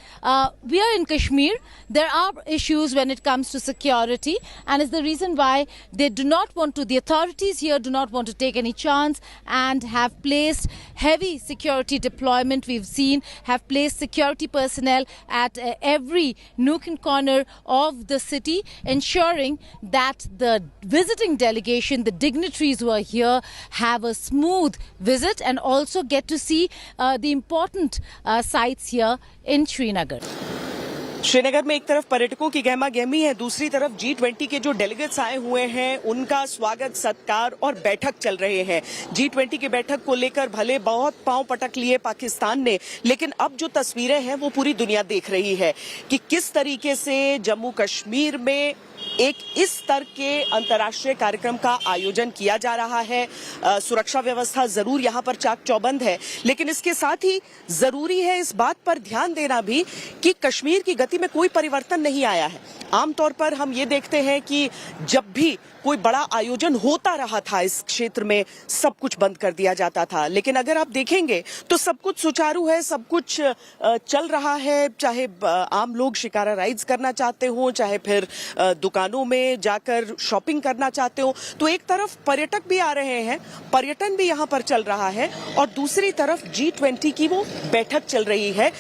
we are in Kashmir. There are issues when it comes to security, and is the reason why they do not want to, the authorities here do not want to take any chance and have placed heavy security deployment. We've seen have placed security personnel at every nook and corner of the city, ensuring that the visiting delegation, the dignitaries who are here, have a smooth visit and also get to see the important sites here in Srinagar. Srinagar में एक तरफ पर्यटकों की गहमा गहमी है, दूसरी तरफ G20 के जो डेलीगेट्स आए हुए हैं उनका स्वागत सत्कार और बैठक चल रहे हैं। G20 की बैठक को लेकर भले बहुत पांव पटक लिए पाकिस्तान ने, लेकिन अब जो तस्वीरें हैं वो पूरी दुनिया देख रही है कि किस तरीके से जम्मू कश्मीर में एक इस स्तर के अंतर्राष्ट्रीय कार्यक्रम का आयोजन किया जा रहा है। सुरक्षा व्यवस्था जरूर यहां पर चाक चौबंद है, लेकिन इसके साथ ही जरूरी है इस बात पर ध्यान देना भी कि कश्मीर की गति में कोई परिवर्तन नहीं आया है। आमतौर पर हम ये देखते हैं कि जब भी कोई बड़ा आयोजन होता रहा था इस क्षेत्र में सब कुछ बंद कर दिया जाता था, लेकिन अगर आप देखेंगे तो सब कुछ सुचारू है, सब कुछ चल रहा है। चाहे आम लोग शिकारा राइड्स करना चाहते हो, चाहे फिर दुकानों में जाकर शॉपिंग करना चाहते हो, तो एक तरफ पर्यटक भी आ रहे हैं, पर्यटन भी यहां पर चल रहा है और दूसरी तरफ G20 की वो बैठक चल रही है।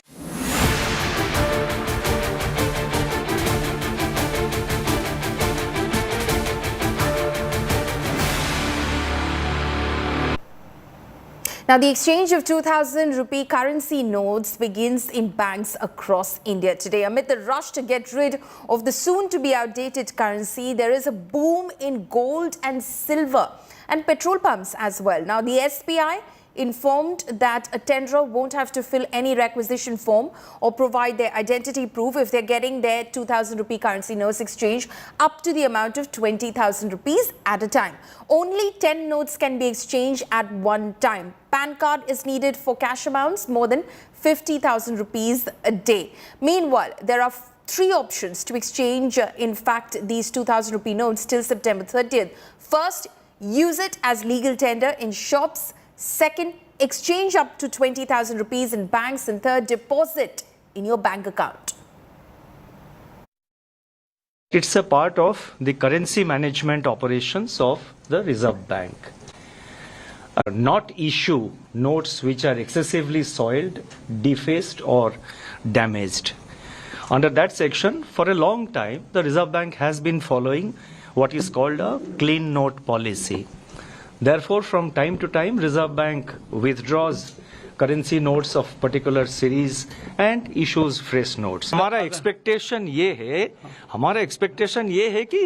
Now, the exchange of 2,000 rupee currency notes begins in banks across India today. Amid the rush to get rid of the soon-to-be outdated currency, there is a boom in gold and silver and petrol pumps as well. Now, the SBI informed that a tenderer won't have to fill any requisition form or provide their identity proof if they're getting their 2,000 rupee currency notes exchanged up to the amount of 20,000 rupees at a time. Only 10 notes can be exchanged at one time. PAN card is needed for cash amounts more than 50,000 rupees a day. Meanwhile, there are 3 options to exchange, in fact, these 2,000 rupee notes till September 30th. First, use it as legal tender in shops. Second, exchange up to 20,000 rupees in banks. And third, deposit in your bank account. It's a part of the currency management operations of the Reserve Bank. Not issue notes which are excessively soiled, defaced or damaged. Under that section, for a long time, the Reserve Bank has been following what is called a clean note policy. Therefore, from time to time, Reserve Bank withdraws currency notes of particular series and issues fresh notes. हमारा expectation ये है कि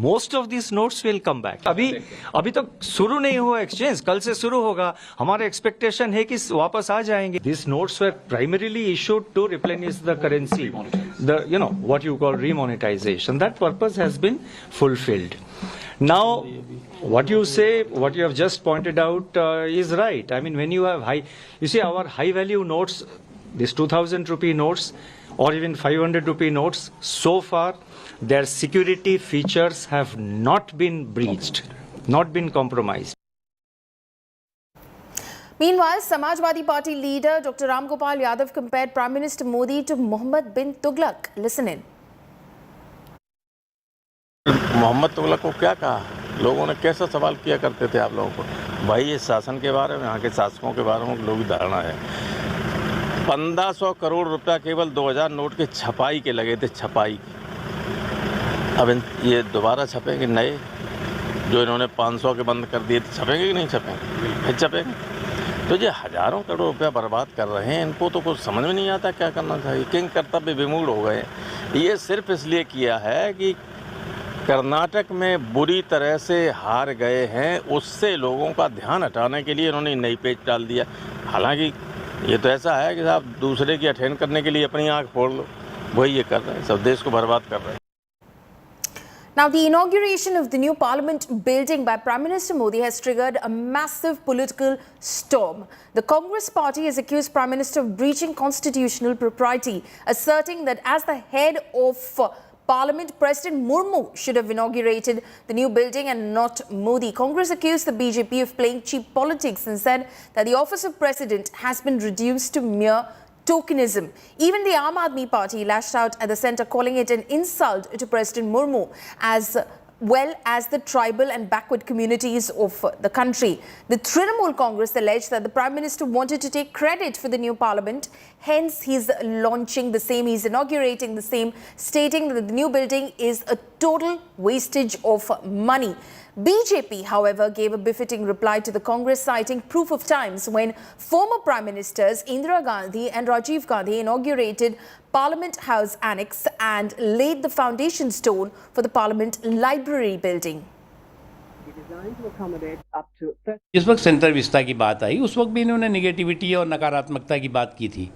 most of these notes will come back. अभी तक शुरू नहीं हुआ exchange, कल से शुरू होगा. हमारा expectation है कि वापस आ जाएंगे. These notes were primarily issued to replenish the currency, what you call remonetization. That purpose has been fulfilled. Now, what you say, what you have just pointed out is right. I mean, when you have our high value notes, these 2000 rupee notes or even 500 rupee notes, so far their security features have not been breached, not been compromised. Meanwhile, Samajwadi Party leader Dr. Ram Gopal Yadav compared Prime Minister Modi to Mohammed bin Tughlaq. Listen in. Mohammad Tughlaq को क्या कहा, लोगों ने कैसा सवाल किया करते थे आप लोगों को? भाई ये शासन के बारे में, यहाँ के शासकों के बारे में लोगों की धारणा है। 1500 करोड़ रुपया केवल 2000 नोट के छपाई के लगे थे, छपाई। अब ये दोबारा छपेंगे नए, जो इन्होंने 500 के बंद कर दिए, छपेंगे कि नहीं छपेंगे? फिर छपेंगे। तो ये हज़ारों करोड़ रुपया बर्बाद कर रहे हैं, इनको तो कुछ समझ में नहीं आता क्या करना चाहिए। किंग कर्तव्य विमूढ़ हो गए। ये सिर्फ इसलिए किया है कि कर्नाटक में बुरी तरह से हार गए हैं, उससे लोगों का ध्यान हटाने के लिए इन्होंने नई पेज डाल दिया। हालांकि ये तो ऐसा है कि आप दूसरे की अटेंड करने के लिए अपनी आंख फोड़ लो, वही ये कर रहे हैं, सब देश को बर्बाद कर रहे हैं। Now, the inauguration of the new parliament building by Prime Minister Modi has triggered a massive political storm. The Congress party has accused Prime Minister of breaching constitutional propriety, asserting that as the head of Parliament, President Murmu should have inaugurated the new building and not Modi. Congress accused the BJP of playing cheap politics and said that the office of President has been reduced to mere tokenism. Even the Aam Aadmi Party lashed out at the centre, calling it an insult to President Murmu as well as the tribal and backward communities of the country. The Trinamool Congress alleged that the Prime Minister wanted to take credit for the new parliament, hence he's launching the same, he's inaugurating the same, stating that the new building is a total wastage of money. BJP, however, gave a befitting reply to the Congress, citing proof of times when former Prime Ministers Indira Gandhi and Rajiv Gandhi inaugurated Parliament House Annex and laid the foundation stone for the Parliament Library building. जिस वक्त centre vista की बात आई, उस वक्त भी इन्होंने negativity और नकारात्मकता की बात की थी।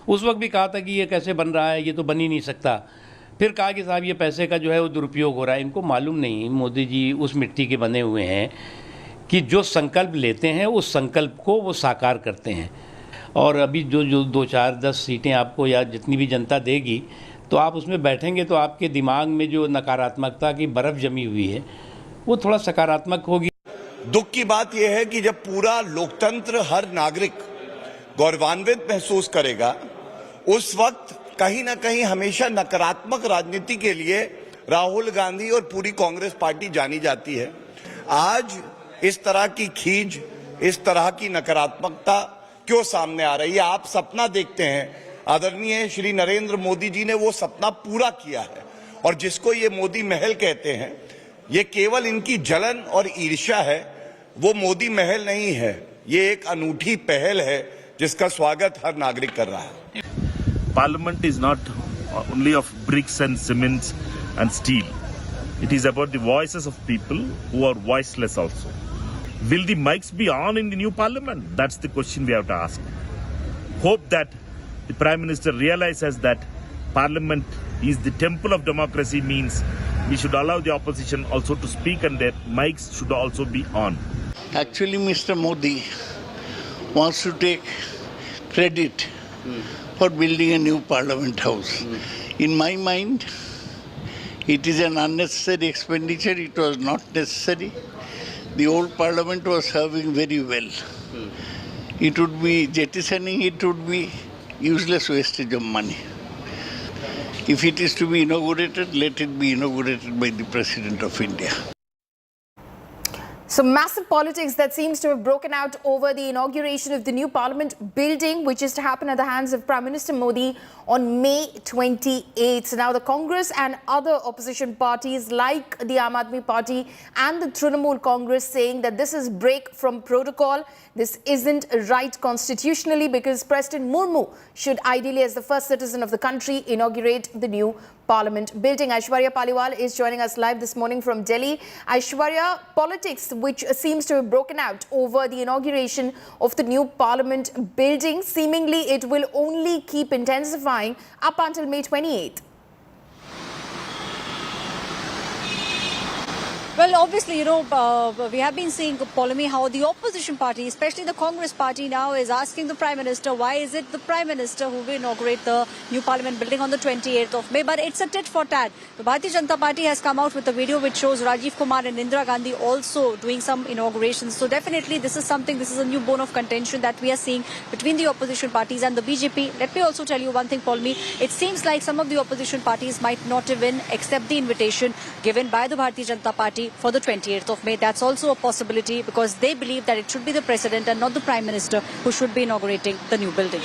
उस वक्त भी कहा था कि ये कैसे बन रहा है, ये तो बन ही नहीं सकता। फिर कहा कि साहब ये पैसे का जो है वो दुरुपयोग हो रहा है। इनको मालूम नहीं, मोदी जी उस मिट्टी के बने हुए हैं कि जो संकल्प लेते हैं उस संकल्प को वो साकार करते हैं। और अभी जो 2, 4, 10 सीटें आपको या जितनी भी जनता देगी, तो आप उसमें बैठेंगे तो आपके दिमाग में जो नकारात्मकता की बर्फ़ जमी हुई है वो थोड़ा सकारात्मक होगी। दुख की बात यह है कि जब पूरा लोकतंत्र हर नागरिक गौरवान्वित महसूस करेगा, उस वक्त कहीं ना कहीं हमेशा नकारात्मक राजनीति के लिए राहुल गांधी और पूरी कांग्रेस पार्टी जानी जाती है। आज इस तरह की खींच, इस तरह की नकारात्मकता क्यों सामने आ रही है? आप सपना देखते हैं, आदरणीय श्री नरेंद्र मोदी जी ने वो सपना पूरा किया है, और जिसको ये मोदी महल कहते हैं, ये केवल इनकी जलन और ईर्ष्या है। वो मोदी महल नहीं है, ये एक अनूठी पहल है जिसका स्वागत हर नागरिक कर रहा है। Parliament is not only of bricks and cements and steel. It is about the voices of people who are voiceless also. Will the mics be on in the new parliament? That's the question we have to ask. Hope that the Prime Minister realizes that Parliament is the temple of democracy, means we should allow the opposition also to speak and their mics should also be on. Actually, Mr. Modi wants to take credit for building a new Parliament House. In my mind, it is an unnecessary expenditure. It was not necessary. The old Parliament was serving very well. It would be jettisoning, it would be useless wastage of money. If it is to be inaugurated, let it be inaugurated by the President of India. So massive politics that seems to have broken out over the inauguration of the new parliament building, which is to happen at the hands of Prime Minister Modi on May 28th. Now, the Congress and other opposition parties like the Aam Aadmi Party and the Trinamool Congress saying that this is break from protocol. This isn't right constitutionally because President Murmu should ideally, as the first citizen of the country, inaugurate the new parliament building. Aishwarya Paliwal is joining us live this morning from Delhi. Aishwarya, politics which seems to have broken out over the inauguration of the new parliament building. Seemingly, it will only keep intensifying up until May 28th. Well, obviously, we have been seeing, Polemy, how the opposition party, especially the Congress party now, is asking the Prime Minister, why is it the Prime Minister who will inaugurate the new Parliament building on the 28th of May? But it's a tit for tat. The Bharatiya Janata Party has come out with a video which shows Rajiv Kumar and Indira Gandhi also doing some inaugurations. So definitely this is a new bone of contention that we are seeing between the opposition parties and the BJP. Let me also tell you one thing, Polemy. It seems like some of the opposition parties might not even accept the invitation given by the Bharatiya Janata Party for the 28th of May. That's also a possibility because they believe that it should be the President and not the Prime Minister who should be inaugurating the new building.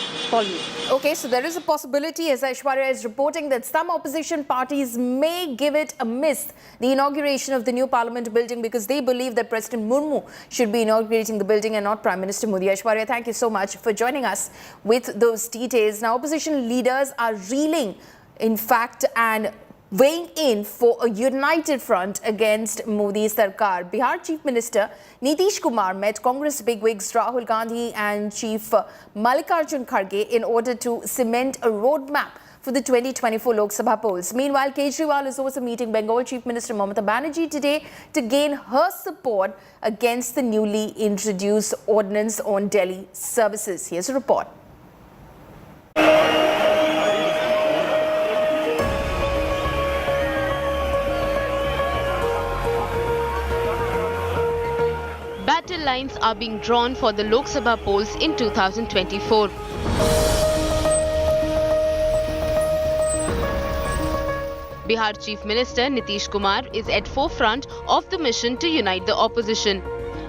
Okay, so there is a possibility, as Aishwarya is reporting, that some opposition parties may give it a miss, the inauguration of the new Parliament building, because they believe that President Murmu should be inaugurating the building and not Prime Minister Modi. Aishwarya, thank you so much for joining us with those details. Now, opposition leaders are reeling, in fact, and weighing in for a united front against Modi's Sarkar. Bihar Chief Minister Nitish Kumar met Congress bigwigs Rahul Gandhi and Chief Mallikarjun Kharge in order to cement a roadmap for the 2024 Lok Sabha polls. Meanwhile, Kejriwal is also meeting Bengal Chief Minister Mamata Banerjee today to gain her support against the newly introduced ordinance on Delhi services. Here's a report. Battle lines are being drawn for the Lok Sabha polls in 2024. Bihar Chief Minister Nitish Kumar is at forefront of the mission to unite the opposition.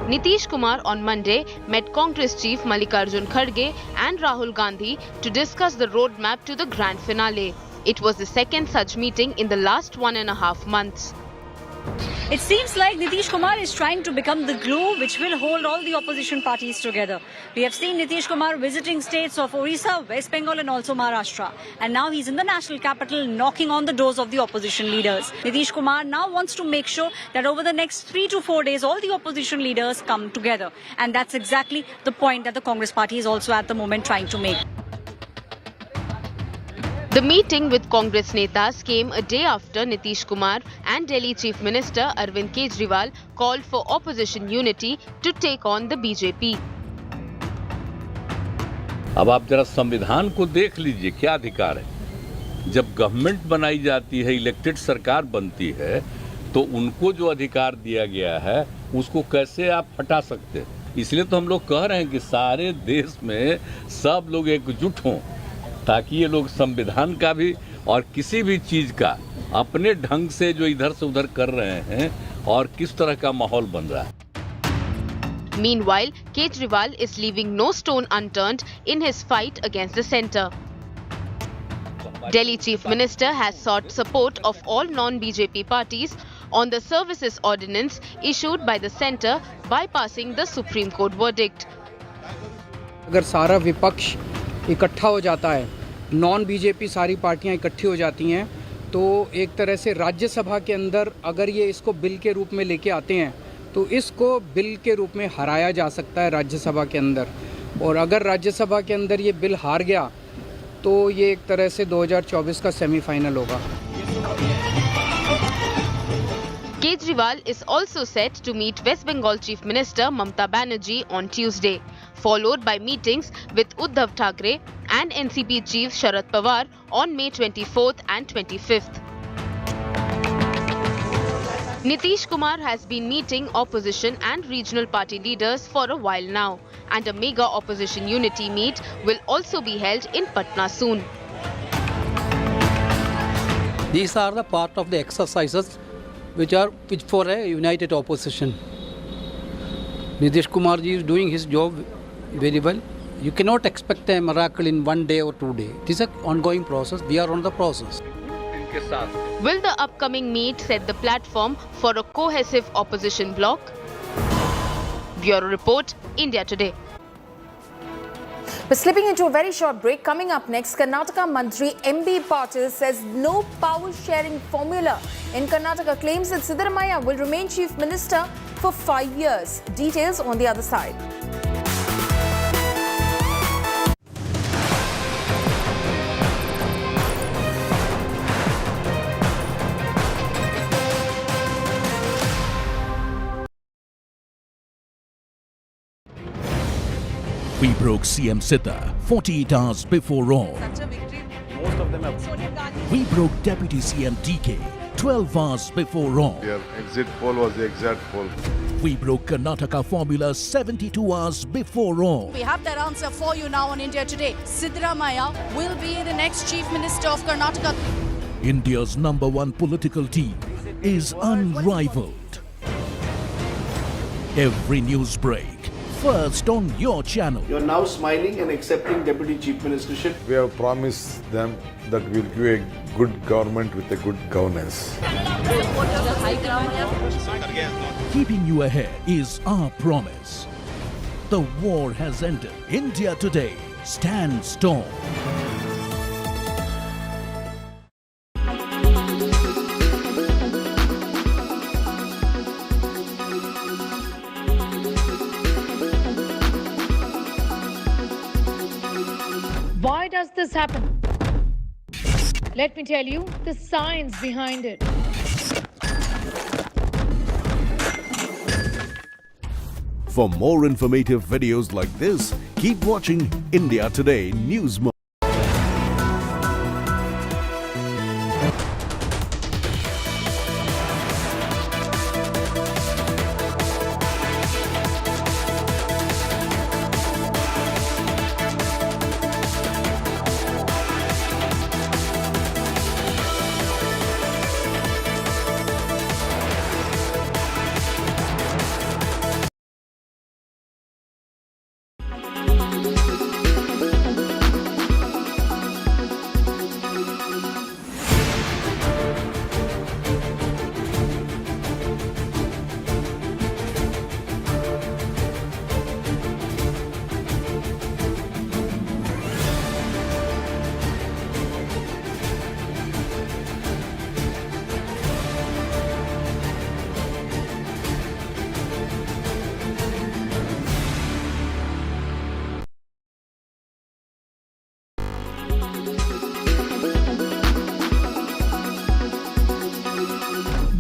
Nitish Kumar on Monday met Congress Chief Mallikarjun Kharge and Rahul Gandhi to discuss the roadmap to the grand finale. It was the second such meeting in the last 1.5 months. It seems like Nitish Kumar is trying to become the glue which will hold all the opposition parties together. We have seen Nitish Kumar visiting states of Orissa, West Bengal and also Maharashtra. And now he's in the national capital knocking on the doors of the opposition leaders. Nitish Kumar now wants to make sure that over the next 3 to 4 days, all the opposition leaders come together. And that's exactly the point that the Congress party is also at the moment trying to make. The meeting with Congress netas came a day after Nitish Kumar and Delhi Chief Minister Arvind Kejriwal called for opposition unity to take on the BJP. अब आप जरा संविधान को देख लीजिए, क्या अधिकार है। जब गवर्नमेंट बनाई जाती है, इलेक्टेड सरकार बनती है, तो उनको जो अधिकार दिया गया है उसको कैसे आप हटा सकते हैं। इसलिए तो हम लोग कह रहे हैं कि सारे देश में सब लोग एकजुट हों, ताकि ये लोग संविधान का भी और किसी भी चीज का अपने ढंग से जो इधर से उधर कर रहे हैं और किस तरह का माहौल बन रहा है। Meanwhile, Kejriwal is leaving no stone unturned in his fight against the centre. Delhi Chief Minister has sought support of all non-BJP parties on the services ordinance issued by the centre bypassing the Supreme Court verdict. अगर सारा विपक्ष इकट्ठा हो जाता है, non BJP सारी पार्टियां इकट्ठी हो जाती हैं, तो एक तरह से राज्यसभा के अंदर अगर ये इसको बिल के रूप में लेके आते हैं तो इसको बिल के रूप में हराया जा सकता है राज्यसभा के अंदर। और अगर राज्यसभा के अंदर ये बिल हार गया तो ये एक तरह से 2024 का सेमीफाइनल होगा। Kejriwal is also set to meet West Bengal Chief Minister Mamata Banerjee on Tuesday, followed by meetings with Uddhav Thackeray and NCP Chief Sharad Pawar on May 24th and 25th. Nitish Kumar has been meeting opposition and regional party leaders for a while now, and a mega opposition unity meet will also be held in Patna soon. These are the part of the exercises which for a united opposition. Nitish Kumar ji is doing his job very well. You cannot expect a miracle in 1 day or 2 days. It is an ongoing process. We are on the process. Will the upcoming meet set the platform for a cohesive opposition bloc? Bureau Report, India Today. We're slipping into a very short break. Coming up next, Karnataka Mantri MB Patil says no power sharing formula in Karnataka, claims that Siddaramaiah will remain Chief Minister for 5 years. Details on the other side. We broke CM Sitta 48 hours before all. We broke Deputy CM DK 12 hours before all. Their exit poll was the exact poll. We broke Karnataka formula 72 hours before all. We have that answer for you now on India Today. Siddaramaiah will be the next Chief Minister of Karnataka. India's #1 political team is unrivaled. Every news break, first on your channel. You're now smiling and accepting Deputy Chief Ministership. We have promised them that we'll give a good government with a good governance. Keeping you ahead is our promise. The war has ended. India Today stands tall. Why does this happen? Let me tell you the science behind it. For more informative videos like this, keep watching India Today News Mode.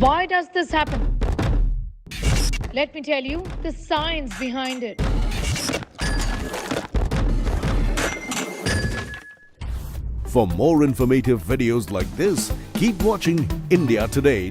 Why does this happen? Let me tell you the science behind it. For more informative videos like this, keep watching India Today.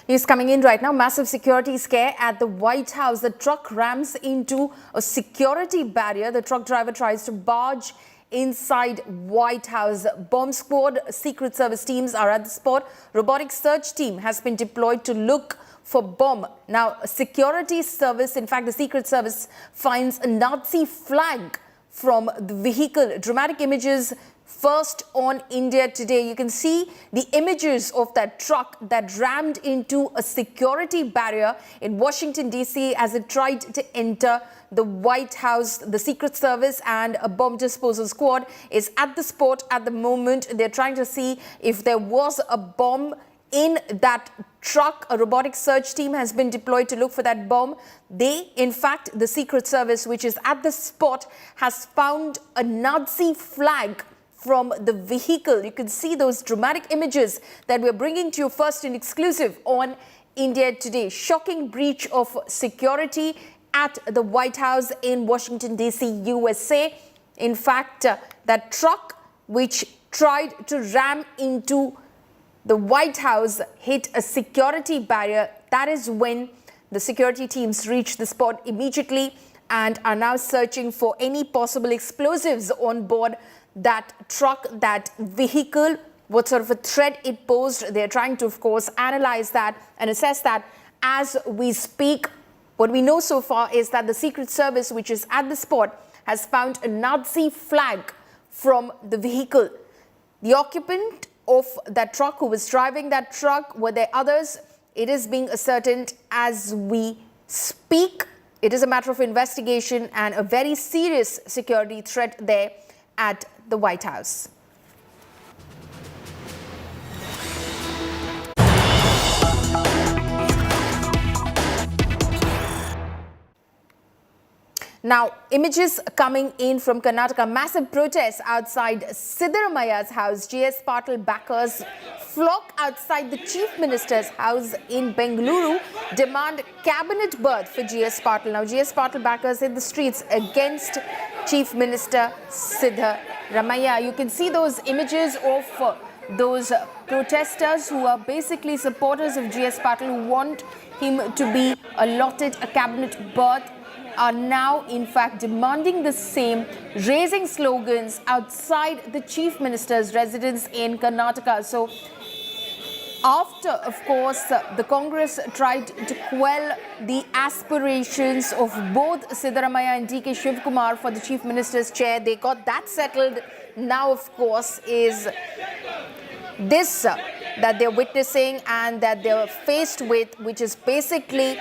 News coming in right now. Massive security scare at the White House. The truck rams into a security barrier. The truck driver tries to barge inside White House. Bomb squad, Secret Service teams are at the spot. Robotic search team has been deployed to look for bomb. Now, security service, in fact, the Secret Service finds a Nazi flag from the vehicle. Dramatic images first on India Today. You can see the images of that truck that rammed into a security barrier in Washington, D.C. as it tried to enter the White House. The Secret Service and a bomb disposal squad is at the spot at the moment. They're trying to see if there was a bomb in that truck. A robotic search team has been deployed to look for that bomb. In fact, the Secret Service, which is at the spot, has found a Nazi flag from the vehicle. You can see those dramatic images that we're bringing to you first in exclusive on India Today. Shocking breach of security at the White House in Washington, D.C., USA. In fact, that truck which tried to ram into the White House hit a security barrier. That is when the security teams reached the spot immediately and are now searching for any possible explosives on board that truck, that vehicle, what sort of a threat it posed. They're trying to, of course, analyze that and assess that as we speak. What we know so far is that the Secret Service, which is at the spot, has found a Nazi flag from the vehicle. The occupant of that truck, who was driving that truck, were there others? It is being ascertained as we speak. It is a matter of investigation and a very serious security threat there at the White House. Now, images coming in from Karnataka. Massive protests outside Siddaramaya's house. GS Patil backers flock outside the Chief Minister's house in Bengaluru, demand cabinet berth for GS Patil. Now, GS Patil backers hit the streets against Chief Minister Siddaramaiah. You can see those images of those protesters who are basically supporters of GS Patil, who want him to be allotted a cabinet berth, are now in fact demanding the same, raising slogans outside the Chief Minister's residence in Karnataka. So after, of course, the Congress tried to quell the aspirations of both Siddaramaiah and DK Shivkumar for the Chief Minister's chair, they got that settled. Now, of course, is this that they're witnessing and that they're faced with, which is basically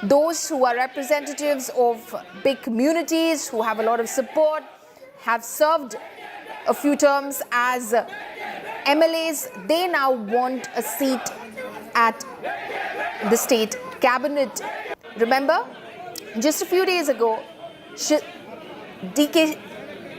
those who are representatives of big communities, who have a lot of support, have served a few terms as MLAs. They now want a seat at the state cabinet. Remember, just a few days ago, DK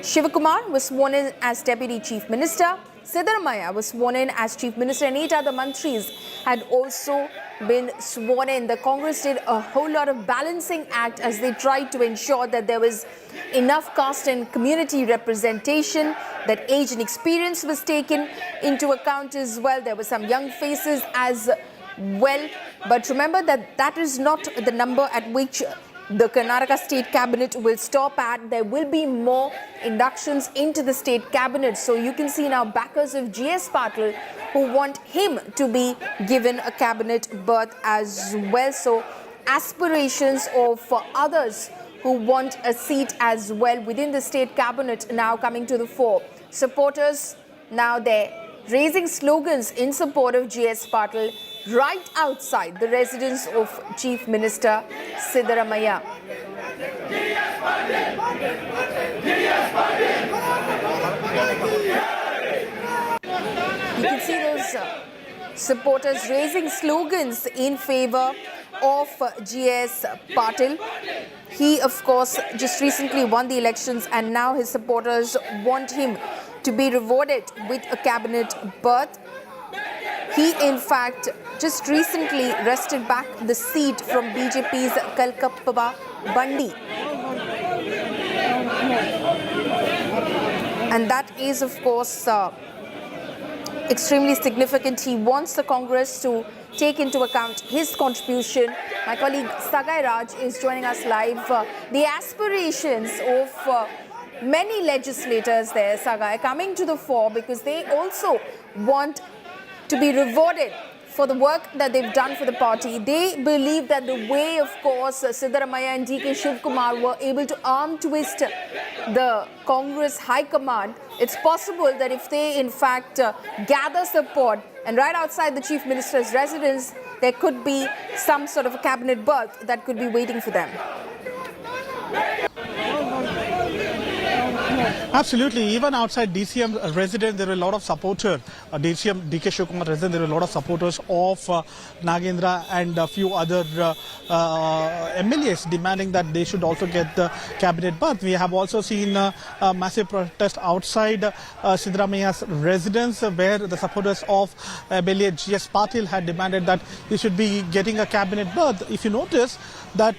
Shivakumar was sworn in as Deputy Chief Minister. Siddaramaiah was sworn in as Chief Minister, and 8 other mantris had also been sworn in. The Congress did a whole lot of balancing act as they tried to ensure that there was enough caste and community representation, that age and experience was taken into account as well. There were some young faces as well. But remember that that is not the number at which the Karnataka State Cabinet will stop at. There will be more inductions into the State Cabinet. So you can see now backers of GS Patil who want him to be given a cabinet berth as well. So aspirations of others who want a seat as well within the State Cabinet now coming to the fore. Supporters now there raising slogans in support of GS Patil right outside the residence of Chief Minister Siddaramaiah. You can see those supporters raising slogans in favor of GS Patil. He, of course, just recently won the elections, and now his supporters want him to be rewarded with a cabinet berth. He, in fact, just recently wrested back the seat from BJP's Kalkappa Bandi. And that is, of course, extremely significant. He wants the Congress to take into account his contribution. My colleague Sagai Raj is joining us live. The aspirations of many legislators there, Sagai, coming to the fore because they also want to be rewarded for the work that they've done for the party. They believe that the way, of course, Siddaramaiah and DK Shivkumar were able to arm twist the Congress High Command, it's possible that if they, in fact, gather support and right outside the Chief Minister's residence, there could be some sort of a cabinet berth that could be waiting for them. Absolutely. Even outside DCM residence, there were a lot of supporters. DCM DK Shivkumar residence, there were a lot of supporters of Nagendra and a few other MLAs demanding that they should also get the cabinet berth. We have also seen a massive protest outside Siddaramaiah's residence, where the supporters of MLA GS Patil had demanded that he should be getting a cabinet berth. If you notice that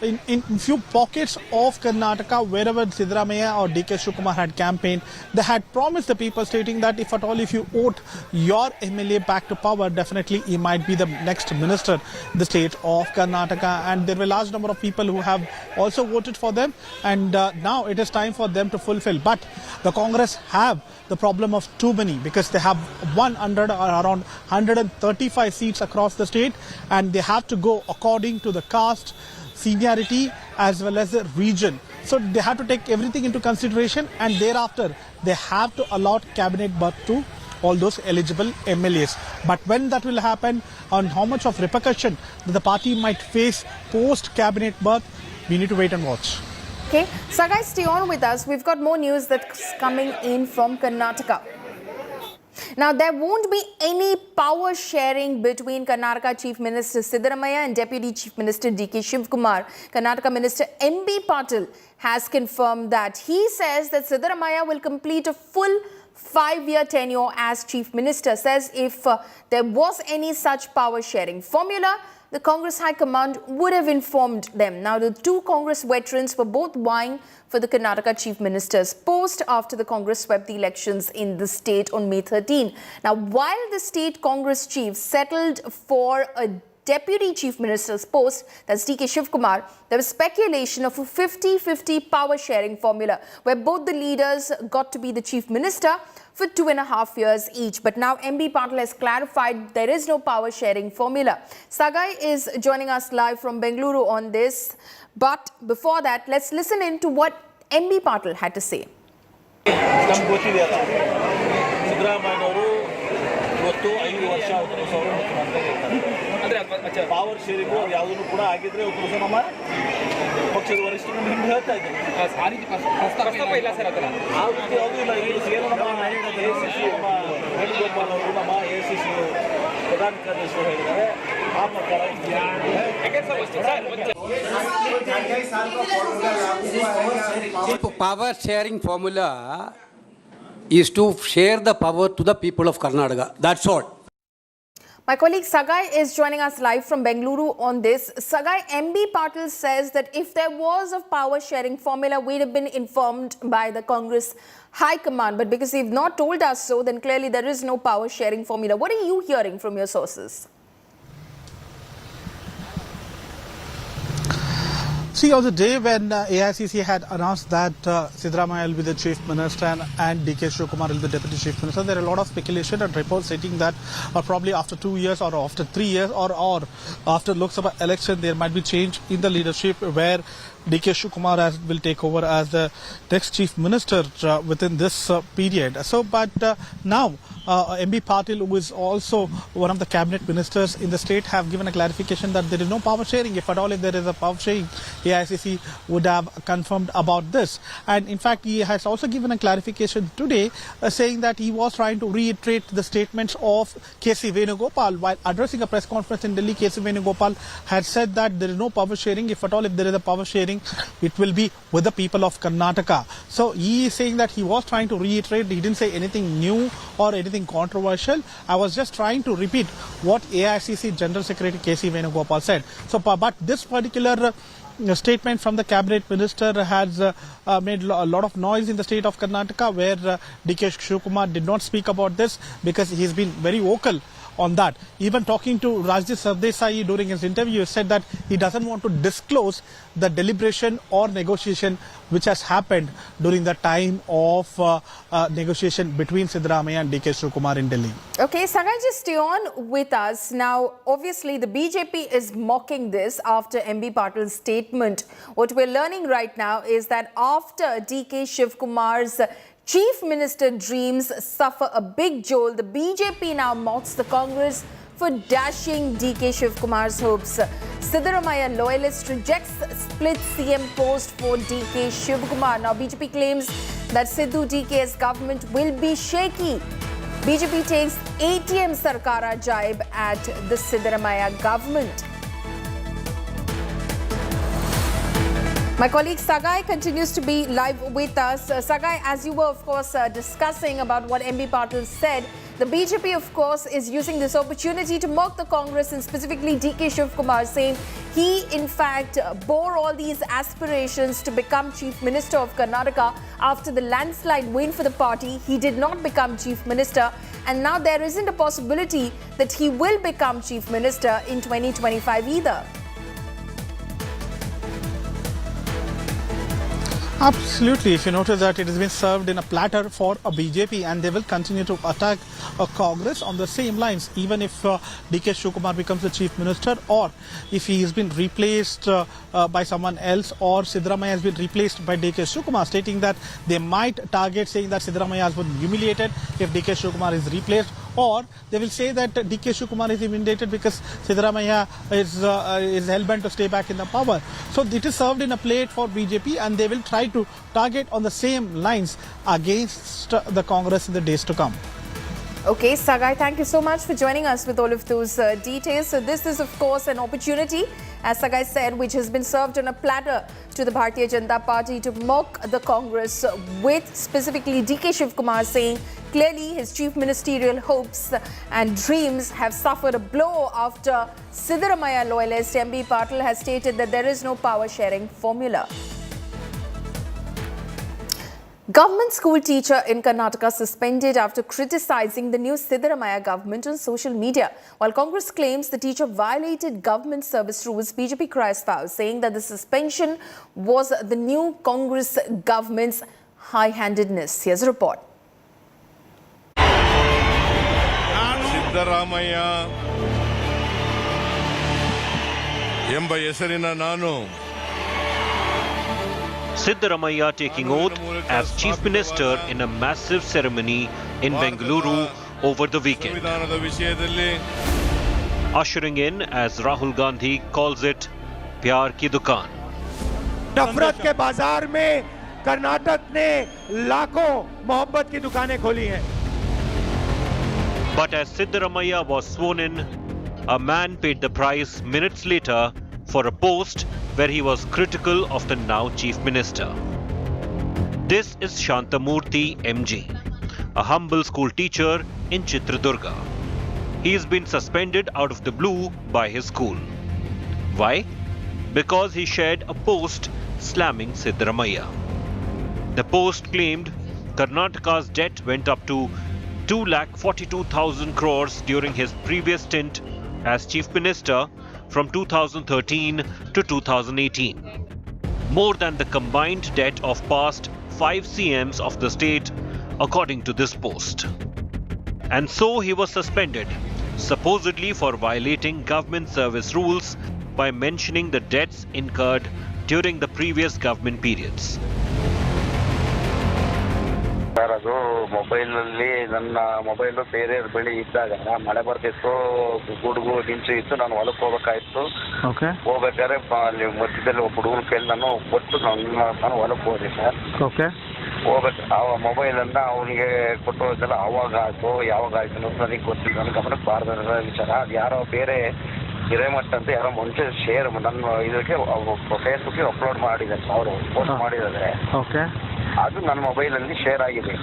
in few pockets of Karnataka, wherever Siddaramaiah or DK Shivkumar had campaigned, they had promised the people, stating that if at all if you vote your MLA back to power, definitely he might be the next minister in the state of Karnataka. And there were a large number of people who have also voted for them. And now it is time for them to fulfill. But the Congress have the problem of too many, because they have 100 or around 135 seats across the state, and they have to go according to the caste, seniority as well as the region. So they have to take everything into consideration, and thereafter they have to allot cabinet berth to all those eligible MLAs. But when that will happen, and how much of repercussion that the party might face post cabinet berth, we need to wait and watch. Okay, so guys, stay on with us. We've got more news that's coming in from Karnataka. Now, there won't be any power sharing between Karnataka Chief Minister Siddaramaiah and Deputy Chief Minister D.K. Shivkumar. Karnataka Minister M.B. Patil has confirmed that. He says that Siddaramaiah will complete a full 5-year tenure as Chief Minister. Says if there was any such power sharing formula, the Congress High Command would have informed them. Now, the two Congress veterans were both vying for the Karnataka Chief Minister's post after the Congress swept the elections in the state on May 13. Now, while the state Congress chief settled for a Deputy Chief Minister's post, that's D.K. Shivkumar, there was speculation of a 50-50 power sharing formula where both the leaders got to be the Chief Minister for 2.5 years each. But now M.B. Patil has clarified there is no power sharing formula. Sagai is joining us live from Bengaluru on this. But before that, let's listen in to what M.B. Patil had to say. Power sharing ಅದು ಯಾವುದನ್ನು ಕೂಡ ಆಗಿದ್ರೆ ಒಬ್ಬರು ನಮ್ಮ ಪಕ್ಷದ ವರಿಷ್ಠರು ನಿಮ್ಗೆ ಹೇಳ್ತಾ ಇದ್ದೀನಿ ಪ್ರಸ್ತಾಪ ಇಲ್ಲ ಸರ್ ಅದರ ಆ ರೀತಿ ಯಾವುದೂ ಇಲ್ಲ. ಇಲ್ಲಿ ಏನು ನಮ್ಮ ACC ವೇಣುಗೋಪಾಲ್ ಅವರು ನಮ್ಮ ACC ಪ್ರಧಾನ ಕಾರ್ಯದರ್ಶಿಗಳು ಹೇಳಿದ್ದಾರೆ. ಆ ಪ್ರಕಾರ power sharing formula is to share the power to the people of Karnataka. That's all. My colleague Sagai is joining us live from Bengaluru on this. Sagai, M.B. Patil says that if there was a power sharing formula, we'd have been informed by the Congress High Command. But because they've not told us so, then clearly there is no power sharing formula. What are you hearing from your sources? See, on the day when AICC had announced that Siddaramaiah will be the Chief Minister and D.K. Shivkumar will be the Deputy Chief Minister, there are a lot of speculation and reports stating that probably after 2 years or after 3 years or after Lok Sabha election, there might be change in the leadership where D.K. Shivkumar will take over as the next Chief Minister within this period. So, but now M.B. Patil, who is also one of the cabinet ministers in the state, have given a clarification that there is no power sharing. If at all, if there is a power sharing, AICC would have confirmed about this. And in fact, he has also given a clarification today saying that he was trying to reiterate the statements of K.C. Venugopal. While addressing a press conference in Delhi, K.C. Venugopal had said that there is no power sharing. If at all, if there is a power sharing, it will be with the people of Karnataka. So he is saying that he was trying to reiterate. He didn't say anything new or anything controversial. I was just trying to repeat what AICC General Secretary K.C. Venugopal said. So, but this particular statement from the cabinet minister has made a lot of noise in the state of Karnataka, where D.K. Shivkumar did not speak about this because he's been very vocal on that. Even talking to Rajdeep Sardesai during his interview, he said that he doesn't want to disclose the deliberation or negotiation which has happened during the time of negotiation between Siddaramaiah and D.K. Shivkumar in Delhi. Okay, Sagai, just stay on with us. Now, obviously, the BJP is mocking this after M.B. Patil's statement. What we're learning right now is that after D.K. Shivkumar's Chief Minister dreams suffer a big jolt, the BJP now mocks the Congress for dashing D.K. Shivkumar's hopes. Siddaramaiah loyalist rejects split CM post for D.K. Shivkumar. Now, BJP claims that Sidhu DK's government will be shaky. BJP takes ATM Sarkara jibe at the Siddaramaiah government. My colleague Sagai continues to be live with us. Sagai, as you were, of course, discussing about what M.B. Patil said, the BJP, of course, is using this opportunity to mock the Congress and specifically D.K. Shivkumar, saying he, in fact, bore all these aspirations to become Chief Minister of Karnataka. After the landslide win for the party, he did not become Chief Minister. and now there isn't a possibility that he will become Chief Minister in 2025 either. Absolutely. If you notice that it has been served in a platter for a BJP, and they will continue to attack Congress on the same lines, even if DK Shivakumar becomes the Chief Minister, or if he has been replaced by someone else, or Siddaramaiah has been replaced by DK Shivakumar, stating that they might target saying that Siddaramaiah has been humiliated if DK Shivakumar is replaced, or they will say that DK Shivakumar is humiliated because Siddaramaiah is hell-bent to stay back in the power. So it is served in a plate for BJP, and they will try to target on the same lines against the Congress in the days to come. Okay, Sagai, thank you so much for joining us with all of those details. So this is, of course, an opportunity, as Sagai said, which has been served on a platter to the Bharatiya Janata Party to mock the Congress, with specifically DK Shivakumar saying clearly his chief ministerial hopes and dreams have suffered a blow after Siddaramaiah loyalist MB Patil has stated that there is no power sharing formula. Government school teacher in Karnataka suspended after criticizing the new Siddaramaiah government on social media. While Congress claims the teacher violated government service rules, BJP cries foul, saying that the suspension was the new Congress government's high-handedness. Here's a report. Siddaramaiah ಎಂಬ ಹೆಸರಿನ ನಾನು Siddaramaiah taking oath as Chief Minister in a massive ceremony in Bengaluru over the weekend. Ushering in, as Rahul Gandhi calls it, Pyar Ki Dukaan. नफरत के बाजार में कर्नाटक ने लाखों मोहब्बत की दुकानें खोली हैं. But as Siddaramaiah was sworn in, a man paid the price minutes later for a post where he was critical of the now Chief Minister. This is Shantamurthy MG, a humble school teacher in Chitradurga. He has been suspended out of the blue by his school. Why? Because he shared a post slamming Siddaramaiah. The post claimed Karnataka's debt went up to 2,42,000 crores during his previous stint as Chief Minister from 2013 to 2018. More than the combined debt of past 5 CMs of the state, according to this post. And so he was suspended, supposedly for violating government service rules by mentioning the debts incurred during the previous government periods. Sir, ಅದು ಮೊಬೈಲಲ್ಲಿ ನನ್ನ mobile ಬೇರೆ ಬಳಿ ಇದ್ದಾಗ ಮಳೆ ಬರ್ತಿತ್ತು, ಗುಡುಗು ಮಿಂಚು ಇತ್ತು, ನಾನು ಹೊಲಕ್ಕೆ ಹೋಗ್ಬೇಕಾಯ್ತು. ಹೋಗ್ಬೇಕಾದ್ರೆ ಅಲ್ಲಿ ಮಧ್ಯದಲ್ಲಿ ಒಬ್ಬ ಹುಡುಗನ ಕೈಲಿ ನಾನು ಕೊಟ್ಟು ನಾನು ಹೊಲಕ್ಕೆ ಹೋದೆ ಸರ್. ಹೋಗ್ಬೇಕು ಆ ಮೊಬೈಲನ್ನು ಅವನಿಗೆ ಕೊಟ್ಟು ಹೋದಲ್ಲ, ಅವಾಗ ಆಯ್ತು ಯಾವಾಗ ಆಯ್ತು ಅನ್ನೋದು ನನಗೆ ಗೊತ್ತಿಲ್ಲ, ನನ್ನ ಗಮನಕ್ಕೆ ಬಾರ್ದ ವಿಚಾರ. ಅದು ಯಾರೋ ಬೇರೆ ಹಿರೇಮಠ ಅಂತ ಯಾರೋ ಮುಂಚೆ ಶೇರ್ ನನ್ನ ಇದಕ್ಕೆ ಫೇಸ್ಬುಕ್ಗೆ ಅಪ್ಲೋಡ್ ಮಾಡಿದ್ದಾರೆ, ಅವರು ಪೋಸ್ಟ್ ಮಾಡಿದ್ದಾರೆ. ಅದು ನನ್ನ ಮೊಬೈಲಲ್ಲಿ ಶೇರ್ ಆಗಿದೆ.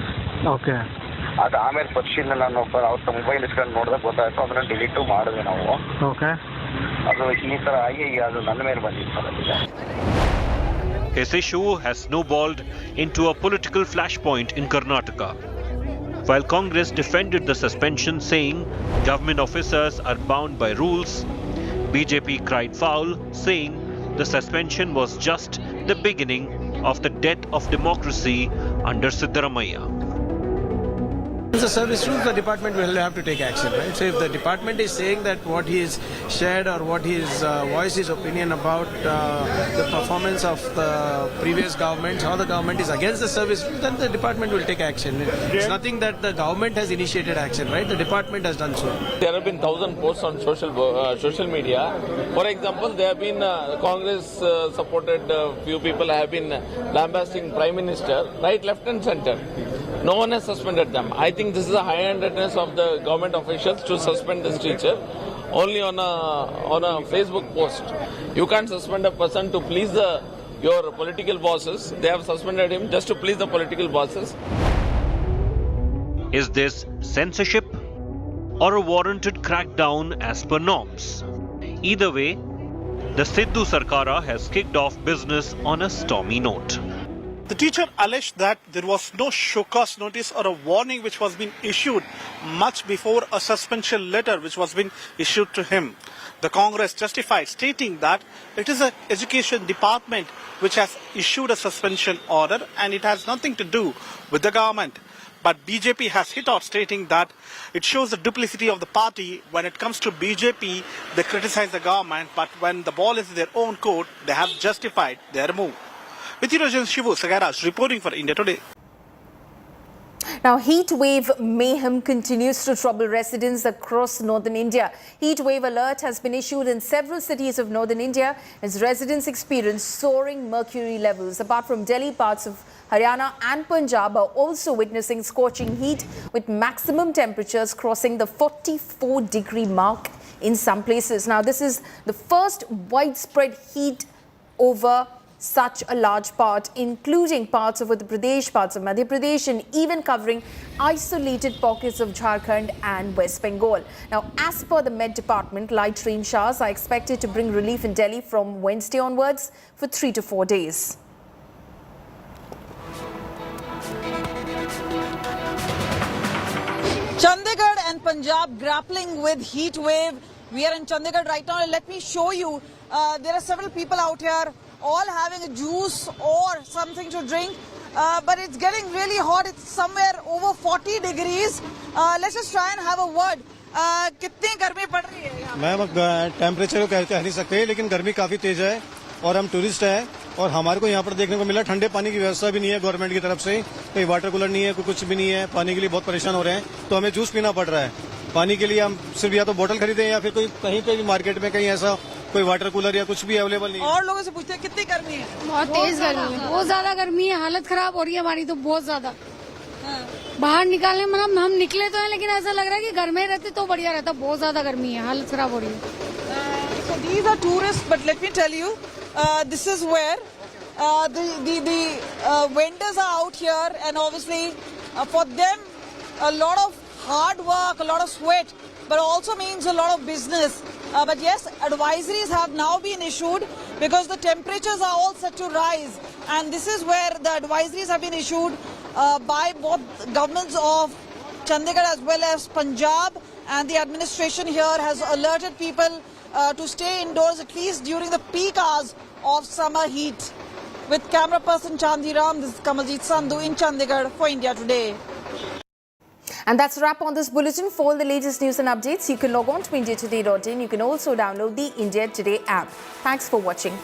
ಅದು ಆಮೇಲೆ ಪರಿಶೀಲನೆ ನಾನು ಅವ್ರ ಮೊಬೈಲ್ ಇಸ್ಕೊಂಡು ನೋಡಿದಾಗ ಗೊತ್ತಾಯ್ತು, ಅದನ್ನ ಡಿಲೀಟು ಮಾಡಿದೆ ನಾವು. ಅದು ಈ ಥರ ಆಗಿ ಅದು ನನ್ನ ಮೇಲೆ ಬಂದಿತ್ತು. His issue has snowballed into a political flashpoint in Karnataka. While Congress defended the suspension, saying government officers are bound by rules, BJP cried foul, saying the suspension was just the beginning of the death of democracy under Siddaramaiah. The service rules, the department will have to take action, right? So if the department is saying that what he has shared or what he has voiced his opinion about the performance of the previous government, how the government is against the service rules, then the department will take action. It's nothing that the government has initiated action, right? The department has done so. There have been 1,000 posts on social media. For example, there have been Congress supported few people have been lambasting Prime Minister, right, left and center. No one has suspended them. I think this is a high-handedness of the government officials to suspend this teacher only on a Facebook post. You can't suspend a person to please your political bosses. They have suspended him just to please the political bosses. Is this censorship or a warranted crackdown as per norms? Either way, the Siddu Sarkara has kicked off business on a stormy note. The teacher alleged that there was no show cause notice or a warning which was being issued much before a suspension letter which was being issued to him. The Congress justified, stating that it is an education department which has issued a suspension order and it has nothing to do with the government. But BJP has hit out, stating that it shows the duplicity of the party. When it comes to BJP, they criticize the government, but when the ball is in their own court, they have justified their move. With you, Rajan Shivu Sagaraj reporting for India Today. Now, heat wave mayhem continues to trouble residents across northern India. Heat wave alert has been issued in several cities of northern India as residents experience soaring mercury levels. Apart from Delhi, parts of Haryana and Punjab are also witnessing scorching heat, with maximum temperatures crossing the 44-degree mark in some places. Now, this is the first widespread heat over such a large part, including parts of Uttar Pradesh, parts of Madhya Pradesh, and even covering isolated pockets of Jharkhand and West Bengal. Now, as per the Met Department, light rain showers are expected to bring relief in Delhi from Wednesday onwards for 3 to 4 days. Chandigarh and Punjab grappling with heat wave. We are in Chandigarh right now. Let me show you. There are several people out here, all having a juice or something to drink. But it's getting really hot. It's somewhere over 40 degrees. Let's just try and have a word. कितनी गर्मी पड़ रही है यहाँ? Ma'am, temperature को कह नहीं सकते, लेकिन गर्मी काफी तेज है और हम टूरिस्ट हैं और हमारे को यहाँ पर देखने को मिला ठंडे पानी की व्यवस्था भी नहीं है गवर्नमेंट की तरफ से, कोई वाटर कूलर नहीं है, कोई कुछ भी नहीं है, पानी के लिए बहुत परेशान हो रहे हैं, तो हमें जूस पीना पड़ रहा है। पानी के लिए हम सिर्फ या तो बोतल खरीदें या फिर कोई कहीं पे भी मार्केट में कहीं ऐसा कोई वाटर कूलर या कुछ भी अवेलेबल नहीं है। और लोगों से पूछते हैं कितनी गर्मी है? बहुत तेज गर्मी है, बहुत ज्यादा गर्मी है, हालत खराब हो रही है हमारी तो बहुत ज्यादा। बाहर निकालने मतलब हम निकले तो हैं, लेकिन ऐसा लग रहा है कि घर में रहते तो बढ़िया रहता, बहुत ज्यादा गर्मी है, हालत खराब हो रही है। So these are tourists, but let me tell you, this is where the vendors are out here, and obviously for them a lot of hard work, a lot of sweat, but also means a lot of business. But yes, advisories have now been issued because the temperatures are all set to rise, and this is where the advisories have been issued by both governments of Chandigarh as well as Punjab, and the administration here has alerted people to stay indoors at least during the peak hours of summer heat. With camera person Chandhi Ram, this is Kamaljeet Sandhu in Chandigarh for India Today. And that's a wrap on this bulletin. For all the latest news and updates, you can log on to indiatoday.in. You can also download the India Today app. Thanks for watching.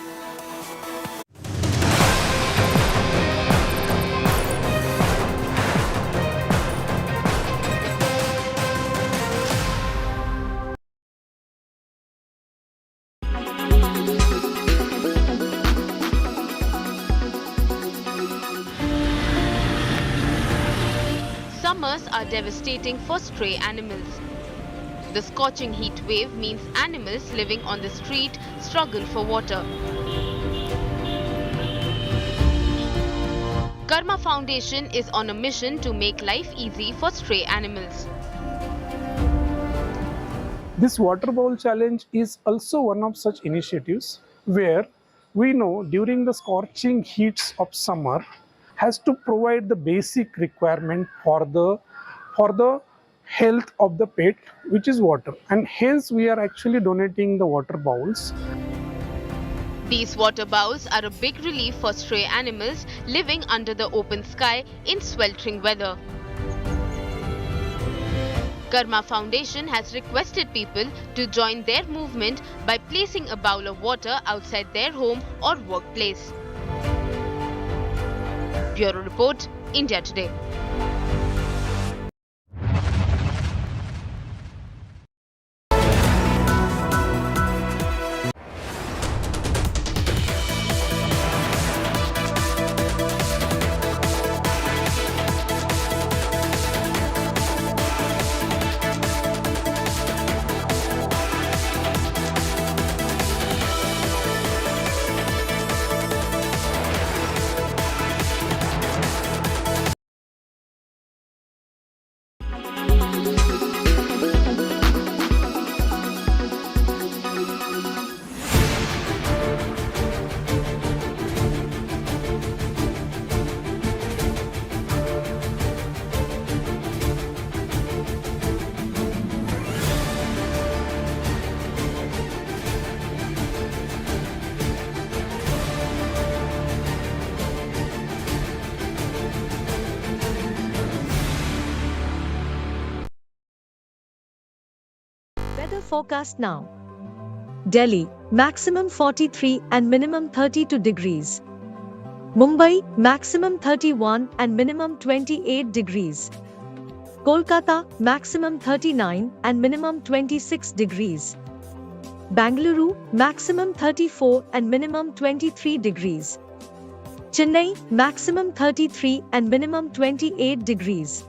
Summers are devastating for stray animals. The scorching heat wave means animals living on the street struggle for water. Karma Foundation is on a mission to make life easy for stray animals. This water bowl challenge is also one of such initiatives where we know during the scorching heats of summer has to provide the basic requirement for the health of the pet, which is water, and hence we are actually donating the water bowls. These water bowls are a big relief for stray animals living under the open sky in sweltering weather. Karma Foundation has requested people to join their movement by placing a bowl of water outside their home or workplace. Bureau Report, India Today. Weather forecast now. Delhi, maximum 43 and minimum 32 degrees. Mumbai, maximum 31 and minimum 28 degrees. Kolkata, maximum 39 and minimum 26 degrees. Bangalore, maximum 34 and minimum 23 degrees. Chennai, maximum 33 and minimum 28 degrees.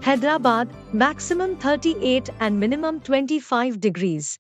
Hyderabad, maximum 38 and minimum 25 degrees.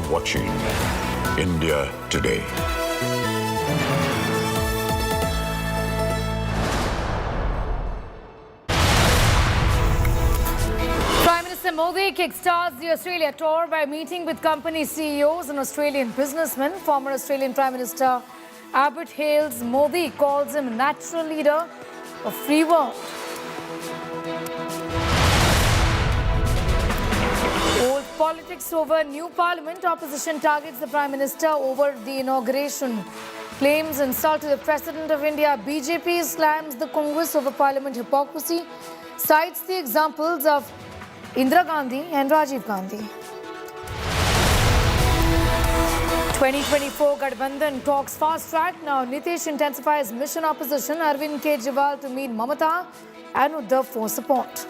Watching India Today. Prime Minister Modi kickstarts the Australia tour by meeting with company CEOs and Australian businessmen. Former Australian Prime Minister Abbott hails Modi, calls him a natural leader of free world. Old politics over new parliament. Opposition targets the Prime Minister over the inauguration. Claims insult to the President of India. BJP slams the Congress over parliament hypocrisy. Cites the examples of Indira Gandhi and Rajiv Gandhi. 2024 Gadbandhan talks fast track. Now Nitish intensifies mission opposition. Arvind Kejriwal to meet Mamata and Uddhav for support.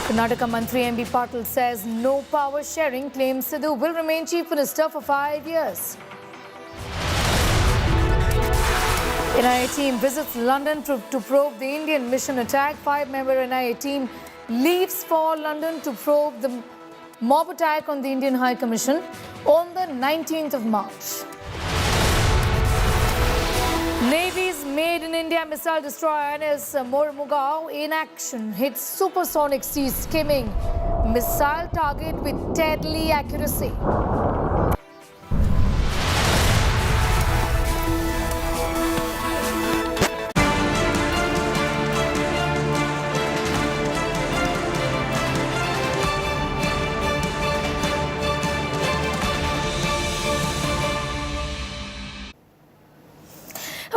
Karnataka Mantri M.B. Patil says no power sharing, claims Sidhu will remain Chief Minister for 5 years. NIA team visits London to probe the Indian mission attack. 5-member NIA team leaves for London to probe the mob attack on the Indian High Commission on the 19th of March. Navy's Made in India missile destroyer NS Mormugao in action hits supersonic sea skimming missile target with deadly accuracy.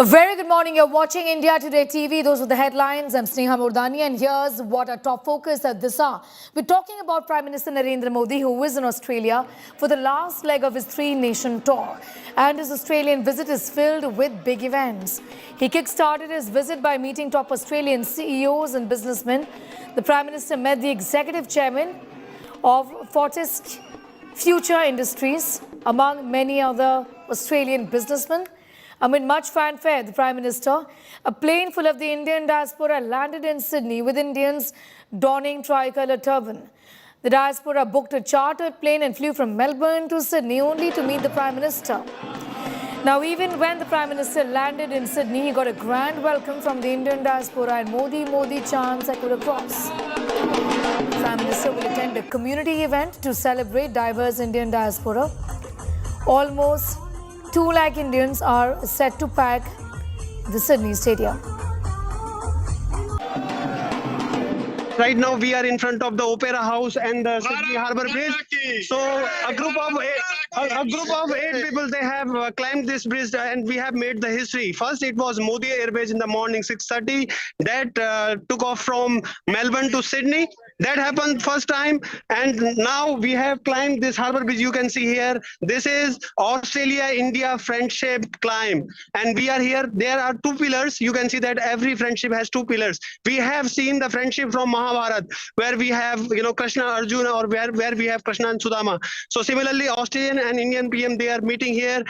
A very good morning. You're watching India Today TV. Those were the headlines. I'm Sneha Mordani, and here's what our top focus at this hour. We're talking about Prime Minister Narendra Modi, who is in Australia for the last leg of his 3-nation tour. And his Australian visit is filled with big events. He kick-started his visit by meeting top Australian CEOs and businessmen. The Prime Minister met the executive chairman of Fortis Future Industries, among many other Australian businessmen. Amid much fanfare, the Prime Minister, a plane full of the Indian diaspora landed in Sydney with Indians donning tricolour turban. The diaspora booked a chartered plane and flew from Melbourne to Sydney only to meet the Prime Minister. Now, even when the Prime Minister landed in Sydney, he got a grand welcome from the Indian diaspora and Modi, Modi chants echoed across. The Prime Minister will attend a community event to celebrate diverse Indian diaspora. Almost 2 lakh Indians are set to pack the Sydney Stadium. Right now we are in front of the Opera House and the Sydney Harbour Bridge. So a group of a group of 8 people, they have climbed this bridge and we have made the history. First, it was Modi Airways in the morning, 6:30. That took off from Melbourne to Sydney. That happened first time, and now we have climbed this harbour bridge. You can see here. This is Australia-India friendship climb, and we are here. There are two pillars. You can see that every friendship has two pillars. We have seen the friendship from Mahabharat, where we have Krishna Arjuna, or where we have Krishna and Sudama. So similarly, Australian and Indian PM, they are meeting here.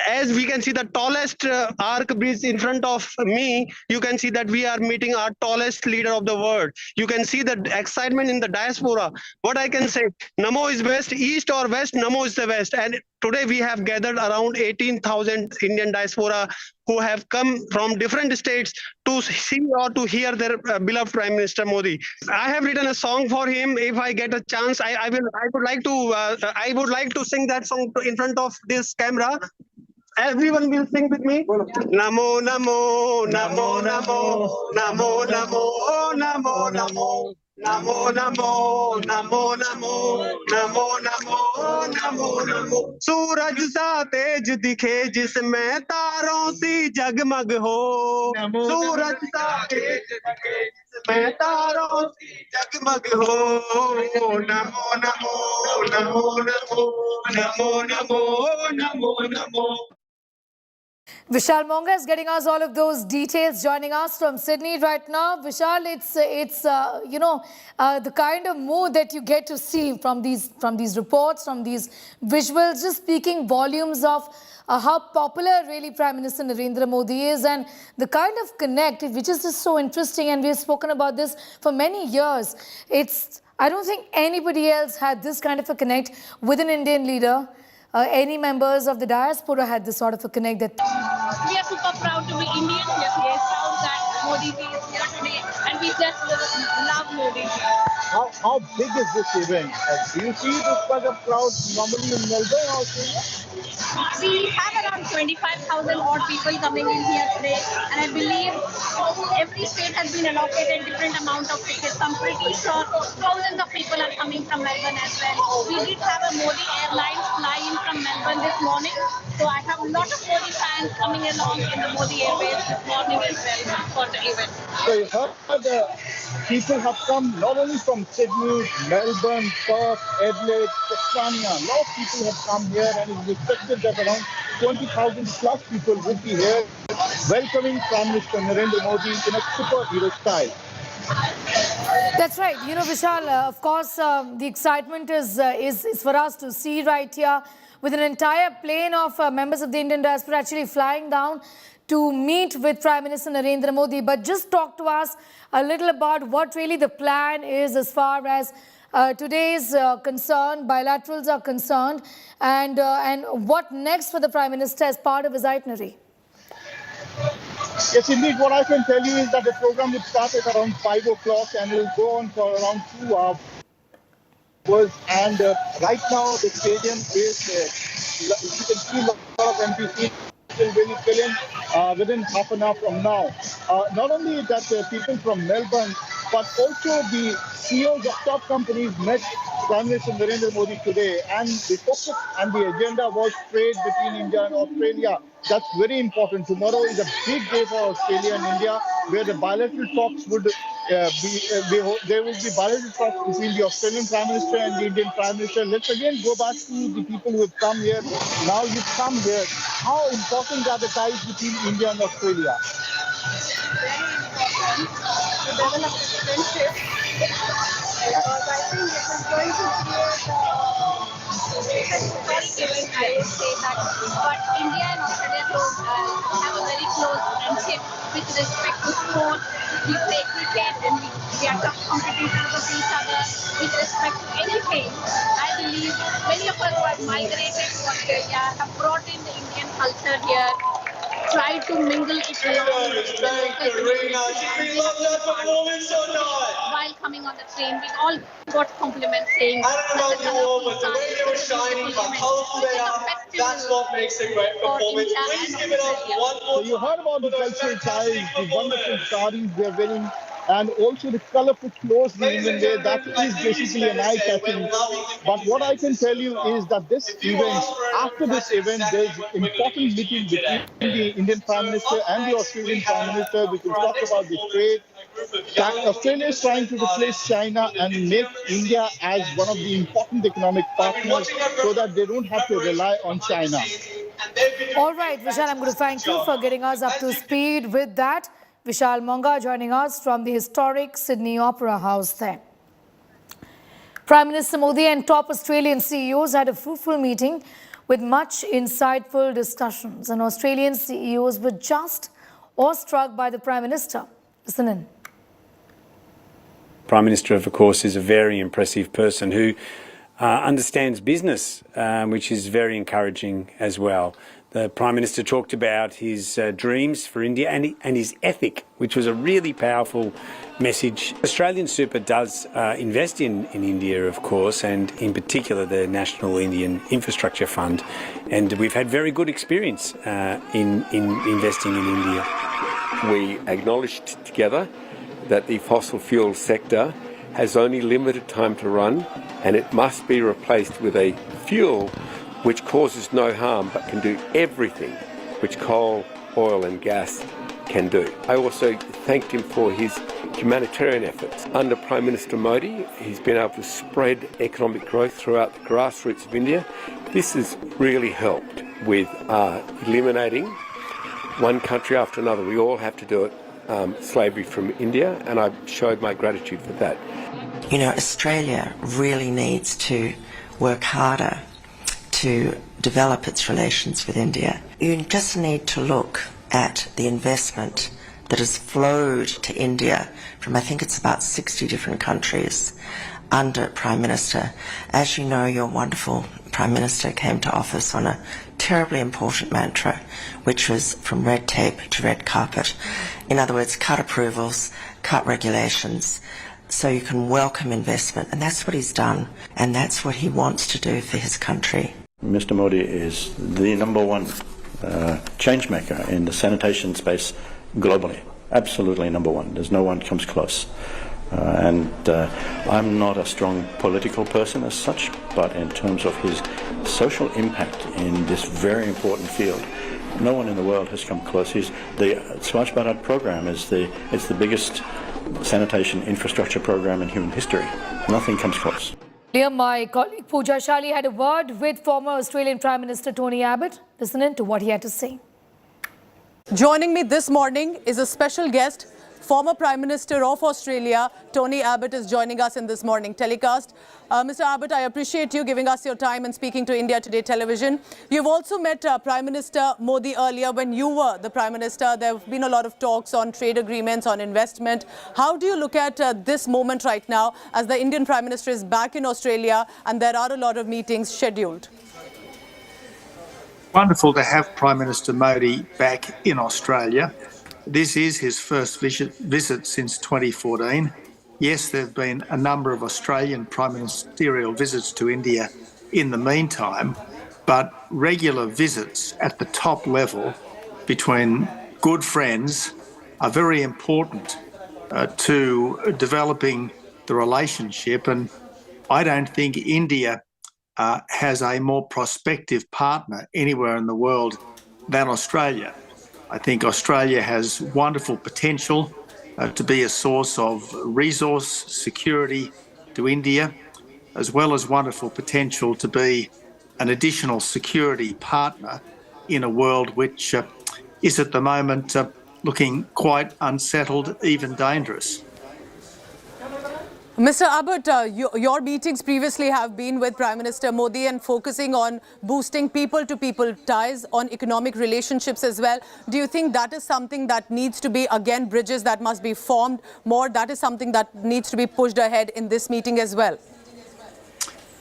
As we can see the tallest arc bridge in front of me, you can see that we are meeting our tallest leader of the world. You can see the excitement in the diaspora. What I can say, Namo is best, east or west, Namo is the best. And today we have gathered around 18,000 Indian diaspora who have come from different states to see or to hear their beloved Prime Minister Modi. I have written a song for him. If I get a chance, I would like to sing that song in front of this camera. Everyone will sing with me. Namo, namo, namo, namo, namo, namo, namo, namo. Namo, namo, namo, namo, namo, namo, namo, namo. सूरज सा तेज दिखे जिसमें तारों सी जगमग हो. सूरज सा तेज दिखे जिसमें तारों सी जगमग हो. Namo Namo Namo Namo Namo Namo Namo Namo. Vishal Monga is getting us all of those details, joining us from Sydney right now. Vishal, it's the kind of mood that you get to see from these reports, from these visuals, just speaking volumes of how popular really Prime Minister Narendra Modi is, and the kind of connect, which is just so interesting, and we have spoken about this for many years. I don't think anybody else had this kind of a connect with an Indian leader. Any members of the diaspora had this sort of a connect that... We are super proud to be Indian. We are proud that Modi ji is here today, and we just love Modi ji. How big is this event? Do you see this kind of crowd normally in Melbourne or Australia? We have around 25,000 odd people coming in here today, and I believe every state has been allocated different amount of tickets. I'm pretty sure thousands of people are coming from Melbourne as well. We did have a Modi Airlines fly in from Melbourne this morning, so I have a lot of Modi fans coming along in the Modi Airways this morning as well for the event. So you heard people have come not only from Sydney, Melbourne, Perth, Adelaide, Tasmania. A lot of people have come here, and it is expected that around 20,000 plus people would be here welcoming Prime Minister Narendra Modi in a superhero style. That's right. Vishal, of course, the excitement is for us to see right here with an entire plane of members of the Indian diaspora actually flying down to meet with Prime Minister Narendra Modi. But just talk to us a little about what really the plan is as far as today's bilaterals are concerned, and what next for the Prime Minister as part of his itinerary. Yes, indeed. What I can tell you is that the program will start at around 5 o'clock and will go on for around 2 hours. And right now, the stadium is, you can see a lot of MPCs will really fill in within half an hour from now. Not only that people from Melbourne, but also the CEOs of top companies met Prime Minister Narendra Modi today, and the focus and the agenda was trade between India and Australia. That's very important. Tomorrow is a big day for Australia and India, where the bilateral talks would there will be bilateral talks between the Australian Prime Minister and the Indian Prime Minister. Let's again go back to the people who have come here. Now you've come here. How important are the ties between India and Australia? Very important to develop friendship, because I think it is going to create a historic event, I would say that. But India and Australia have a very close friendship with respect to sport. We play cricket and we are tough competitors of each other with respect to anything. I believe many of us who have migrated to Australia have brought in the Indian culture here, tried to mingle it along with the while coming on the train. We all got compliments saying that the way they were shining, how colorful they are, that's what makes a great performance. Please give it up one more. So you heard about the cultural ties, the wonderful sarees they're wearing. and also the colorful clothes the Indian wear, that is basically an eye-catching. But what I can tell you is that this event, after this event, there's important meeting between the Indian Prime Minister and the Australian Prime Minister, which will talk about the trade. Australia is trying to replace China and make India as one of the important economic partners so that they don't have to rely on China. All right, Vishal, I'm going to thank you for getting us up to speed with that. Vishal Monga joining us from the historic Sydney Opera House there. Prime Minister Modi and top Australian CEOs had a fruitful meeting with much insightful discussions. And Australian CEOs were just awestruck by the Prime Minister. Listen in. Prime Minister, of course, is a very impressive person who understands business, which is very encouraging as well. The Prime Minister talked about his dreams for India and his ethic, which was a really powerful message. Australian Super does invest in India, of course, and in particular the National Indian Infrastructure Fund. And we've had very good experience in investing in India. We acknowledged together that the fossil fuel sector has only limited time to run, and it must be replaced with a fuel which causes no harm but can do everything which coal, oil and gas can do. I also thanked him for his humanitarian efforts. Under Prime Minister Modi, he's been able to spread economic growth throughout the grassroots of India. This has really helped with eliminating one country after another. We all have to do it. Slavery from India, and I showed my gratitude for that. You know, Australia really needs to work harder to develop its relations with India. You just need to look at the investment that has flowed to India from, I think it's about 60 different countries under Prime Minister. As you know, your wonderful Prime Minister came to office on a terribly important mantra, which was from red tape to red carpet. In other words, cut approvals, cut regulations, so you can welcome investment. And that's what he's done, and that's what he wants to do for his country. Mr. Modi is the number one change maker in the sanitation space globally. Absolutely number one. There's no one comes close. I'm not a strong political person as such, but in terms of his social impact in this very important field, no one in the world has come close. The Swachh Bharat program is the biggest sanitation infrastructure program in human history. Nothing comes close. Here, my colleague Pooja Shali had a word with former Australian Prime Minister Tony Abbott. Listen in to what he had to say. Joining me this morning is a special guest. Former Prime Minister of Australia, Tony Abbott, is joining us in this morning telecast. Mr. Abbott, I appreciate you giving us your time and speaking to India Today television. You've also met Prime Minister Modi earlier when you were the Prime Minister. There have been a lot of talks on trade agreements, on investment. How do you look at this moment right now as the Indian Prime Minister is back in Australia and there are a lot of meetings scheduled? Wonderful to have Prime Minister Modi back in Australia. This is his first visit since 2014. Yes, there have been a number of Australian prime ministerial visits to India in the meantime, but regular visits at the top level between good friends are very important to developing the relationship. And I don't think India has a more prospective partner anywhere in the world than Australia. I think Australia has wonderful potential to be a source of resource security to India, as well as wonderful potential to be an additional security partner in a world which is at the moment looking quite unsettled, even dangerous. Mr. Abbott, your meetings previously have been with Prime Minister Modi and focusing on boosting people-to-people ties, on economic relationships as well. Do you think that is something that needs to be, again, bridges that must be formed more? That is something that needs to be pushed ahead in this meeting as well?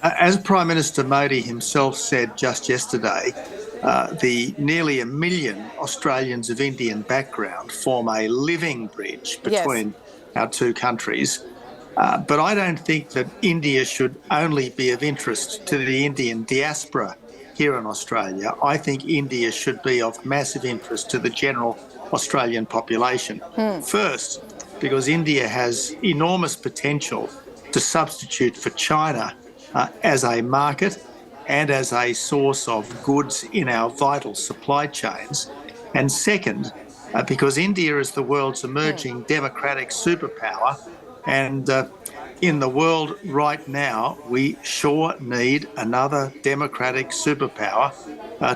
As Prime Minister Modi himself said just yesterday, the nearly 1 million Australians of Indian background form a living bridge between our two countries. But I don't think that India should only be of interest to the Indian diaspora here in Australia. I think India should be of massive interest to the general Australian population. First, because India has enormous potential to substitute for China as a market and as a source of goods in our vital supply chains. And second, because India is the world's emerging democratic superpower, and in the world right now, we sure need another democratic superpower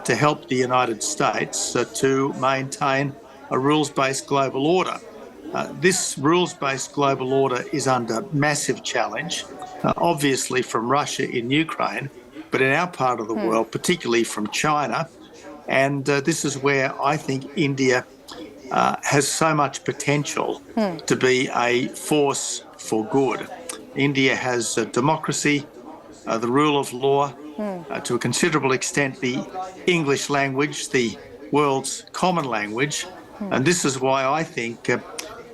to help the United States to maintain a rules-based global order. This rules-based global order is under massive challenge, obviously from Russia in Ukraine, but in our part of the world, particularly from China. And this is where I think India has so much potential to be a force for good. India has democracy, the rule of law, to a considerable extent the English language, the world's common language. And this is why I think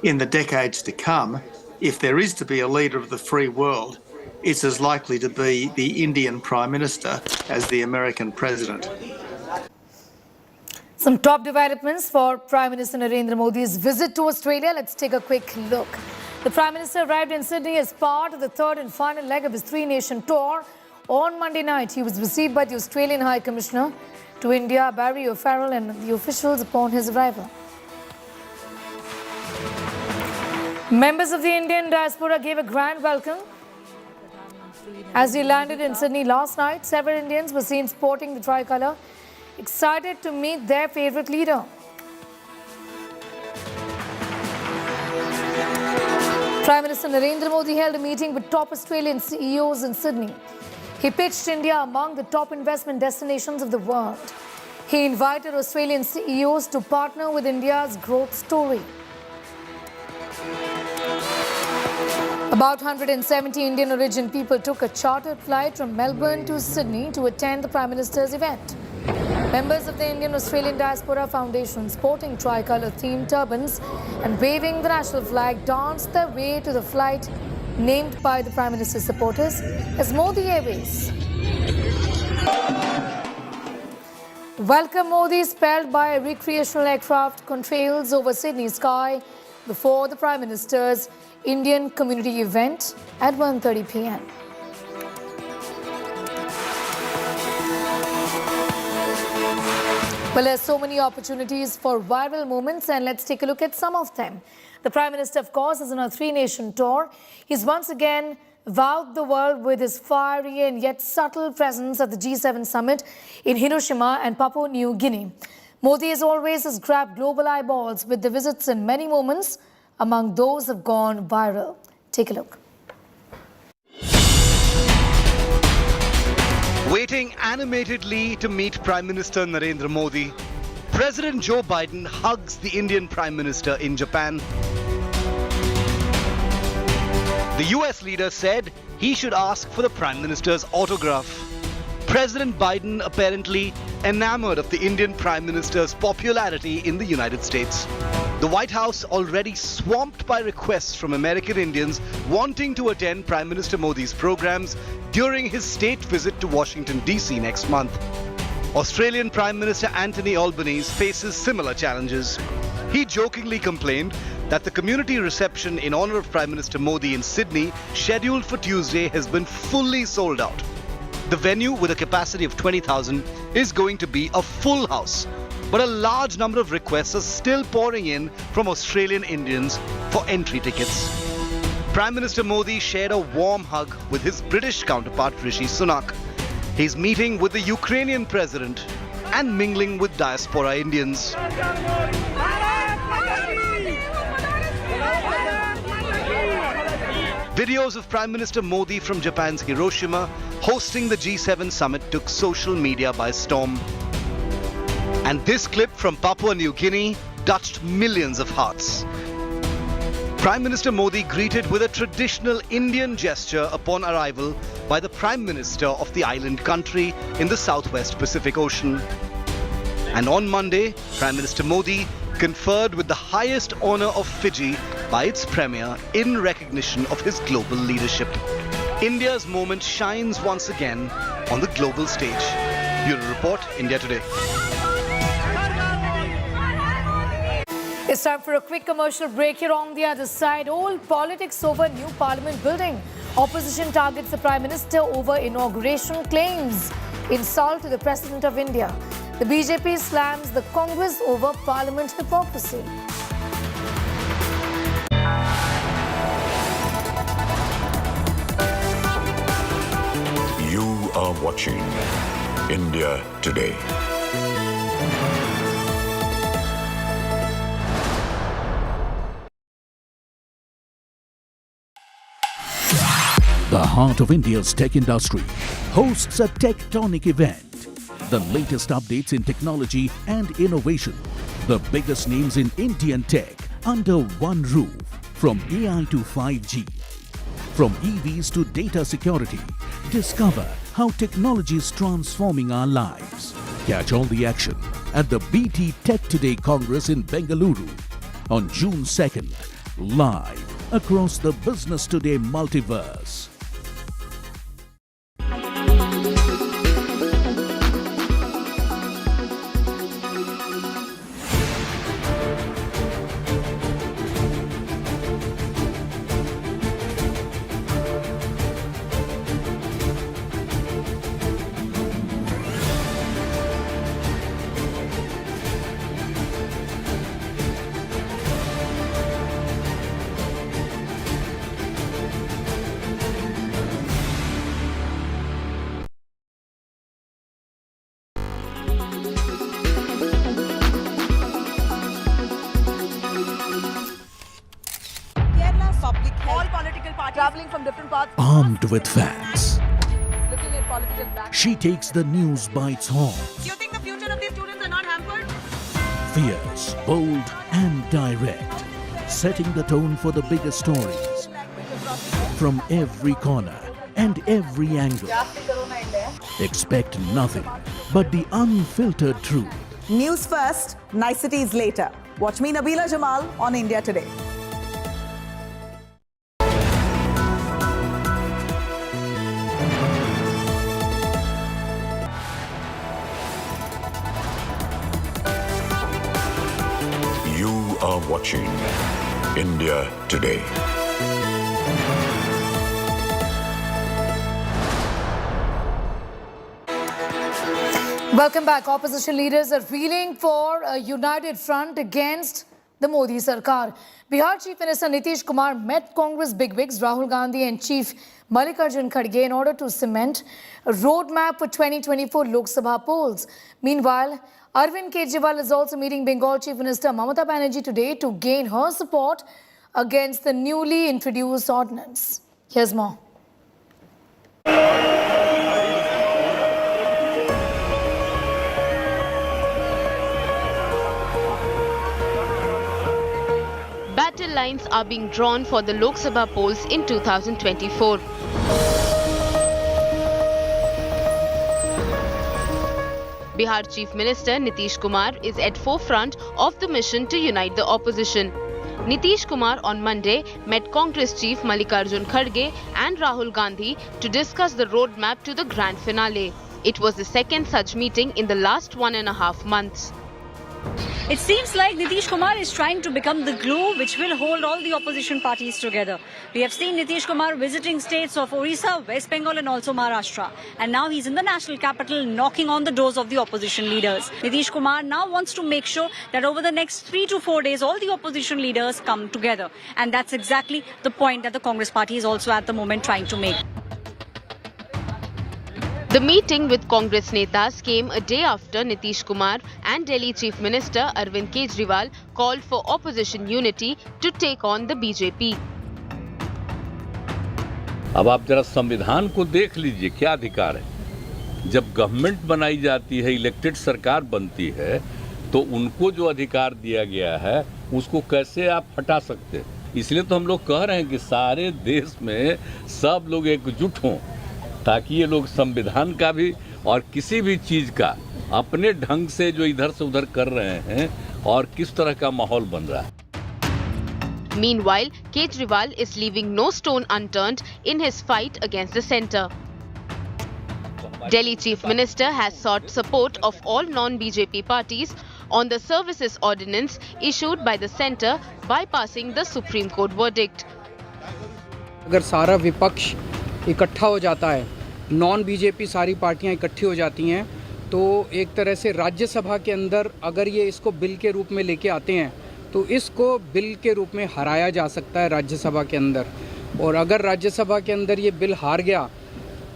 in the decades to come, if there is to be a leader of the free world, it's as likely to be the Indian Prime Minister as the American President. Some top developments for Prime Minister Narendra Modi's visit to Australia. Let's take a quick look. The Prime Minister arrived in Sydney as part of the third and final leg of his three-nation tour. On Monday night, he was received by the Australian High Commissioner to India, Barry O'Farrell, and the officials upon his arrival. Members of the Indian diaspora gave a grand welcome. As he landed in Sydney last night, several Indians were seen sporting the tricolour, excited to meet their favourite leader. Prime Minister Narendra Modi held a meeting with top Australian CEOs in Sydney. He pitched India among the top investment destinations of the world. He invited Australian CEOs to partner with India's growth story. About 170 Indian origin people took a chartered flight from Melbourne to Sydney to attend the Prime Minister's event. Members of the Indian Australian Diaspora Foundation, sporting tricolour themed turbans and waving the national flag, danced their way to the flight named by the Prime Minister's supporters as Modi Airways. Welcome Modi, spelled by a recreational aircraft, contrails over Sydney sky before the Prime Minister's Indian community event at 1:30 p.m. Well, there's so many opportunities for viral moments, and let's take a look at some of them. The Prime Minister, of course, is on a three-nation tour. He's once again wowed the world with his fiery and yet subtle presence at the G7 summit in Hiroshima and Papua New Guinea. Modi, as always, has grabbed global eyeballs with the visits and many moments among those have gone viral. Take a look. Waiting animatedly to meet Prime Minister Narendra Modi, President Joe Biden hugs the Indian Prime Minister in Japan. The US leader said he should ask for the Prime Minister's autograph. President Biden apparently enamored of the Indian Prime Minister's popularity in the United States. The White House already swamped by requests from American Indians wanting to attend Prime Minister Modi's programs during his state visit to Washington, D.C. next month. Australian Prime Minister Anthony Albanese faces similar challenges. He jokingly complained that the community reception in honor of Prime Minister Modi in Sydney, scheduled for Tuesday, has been fully sold out. The venue, with a capacity of 20,000, is going to be a full house. But a large number of requests are still pouring in from Australian Indians for entry tickets. Prime Minister Modi shared a warm hug with his British counterpart Rishi Sunak. He's meeting with the Ukrainian president and mingling with diaspora Indians. Videos of Prime Minister Modi from Japan's Hiroshima hosting the G7 summit took social media by storm. And this clip from Papua New Guinea touched millions of hearts. Prime Minister Modi greeted with a traditional Indian gesture upon arrival by the Prime Minister of the island country in the Southwest Pacific Ocean. And on Monday, Prime Minister Modi conferred with the highest honor of Fiji by its premier in recognition of his global leadership. India's moment shines once again on the global stage. Bureau Report, India Today. It's time for a quick commercial break. Here on the other side, old politics over new parliament building. Opposition targets the Prime Minister over inauguration claims. Insult to the President of India. The BJP slams the Congress over parliament hypocrisy. You are watching India Today. The heart of India's tech industry hosts a tectonic event. The latest updates in technology and innovation. The biggest names in Indian tech under one roof. From AI to 5G. From EVs to data security. Discover how technology is transforming our lives. Catch all the action at the BT Tech Today Congress in Bengaluru on June 2nd. Live across the Business Today multiverse. Traveling from different parts. Armed with facts, Looking at political back. she takes the news by its horns. Do you think the future of these students are not hampered? Fierce, bold and direct. Setting the tone for the biggest stories. From every corner and every angle. Expect nothing but the unfiltered truth. News first, niceties later. Watch me, Nabila Jamal, on India Today. You are watching India Today. Welcome back. Opposition leaders are feeling for a united front against the Modi Sarkar. Bihar Chief Minister Nitish Kumar met Congress bigwigs Rahul Gandhi and Chief Mallikarjun Kharge in order to cement a roadmap for 2024 Lok Sabha polls. Meanwhile, Arvind Kejriwal is also meeting Bengal Chief Minister Mamata Banerjee today to gain her support against the newly introduced ordinance. Here's more. Battle lines are being drawn for the Lok Sabha polls in 2024. Bihar Chief Minister Nitish Kumar is at forefront of the mission to unite the opposition. Nitish Kumar on Monday met Congress Chief Mallikarjun Kharge and Rahul Gandhi to discuss the roadmap to the grand finale. It was the second such meeting in the last 1.5 months. It seems like Nitish Kumar is trying to become the glue which will hold all the opposition parties together. We have seen Nitish Kumar visiting states of Orissa, West Bengal and also Maharashtra. And now he's in the national capital knocking on the doors of the opposition leaders. Nitish Kumar now wants to make sure that over the next 3 to 4 days, all the opposition leaders come together. And that's exactly the point that the Congress party is also at the moment trying to make. The meeting with Congress netas came a day after Nitish Kumar and Delhi Chief Minister Arvind Kejriwal called for opposition unity to take on the BJP. अब आप जरा संविधान को देख लीजिए, क्या अधिकार है। जब गवर्नमेंट बनाई जाती है, इलेक्टेड सरकार बनती है, तो उनको जो अधिकार दिया गया है उसको कैसे आप हटा सकते हैं। इसलिए तो हम लोग कह रहे हैं कि सारे देश में सब लोग एकजुट हों, ताकि ये लोग संविधान का भी और किसी भी चीज का अपने ढंग से जो इधर से उधर कर रहे हैं और किस तरह का माहौल बन रहा है। Meanwhile, Kejriwal is leaving no stone unturned in his fight against the centre. Delhi Chief Minister has sought support of all non-BJP parties on the services ordinance issued by the centre bypassing the Supreme Court verdict. अगर सारा विपक्ष इकट्ठा हो जाता है, non BJP सारी पार्टियां इकट्ठी हो जाती हैं, तो एक तरह से राज्यसभा के अंदर अगर ये इसको बिल के रूप में लेके आते हैं तो इसको बिल के रूप में हराया जा सकता है राज्यसभा के अंदर। और अगर राज्यसभा के अंदर ये बिल हार गया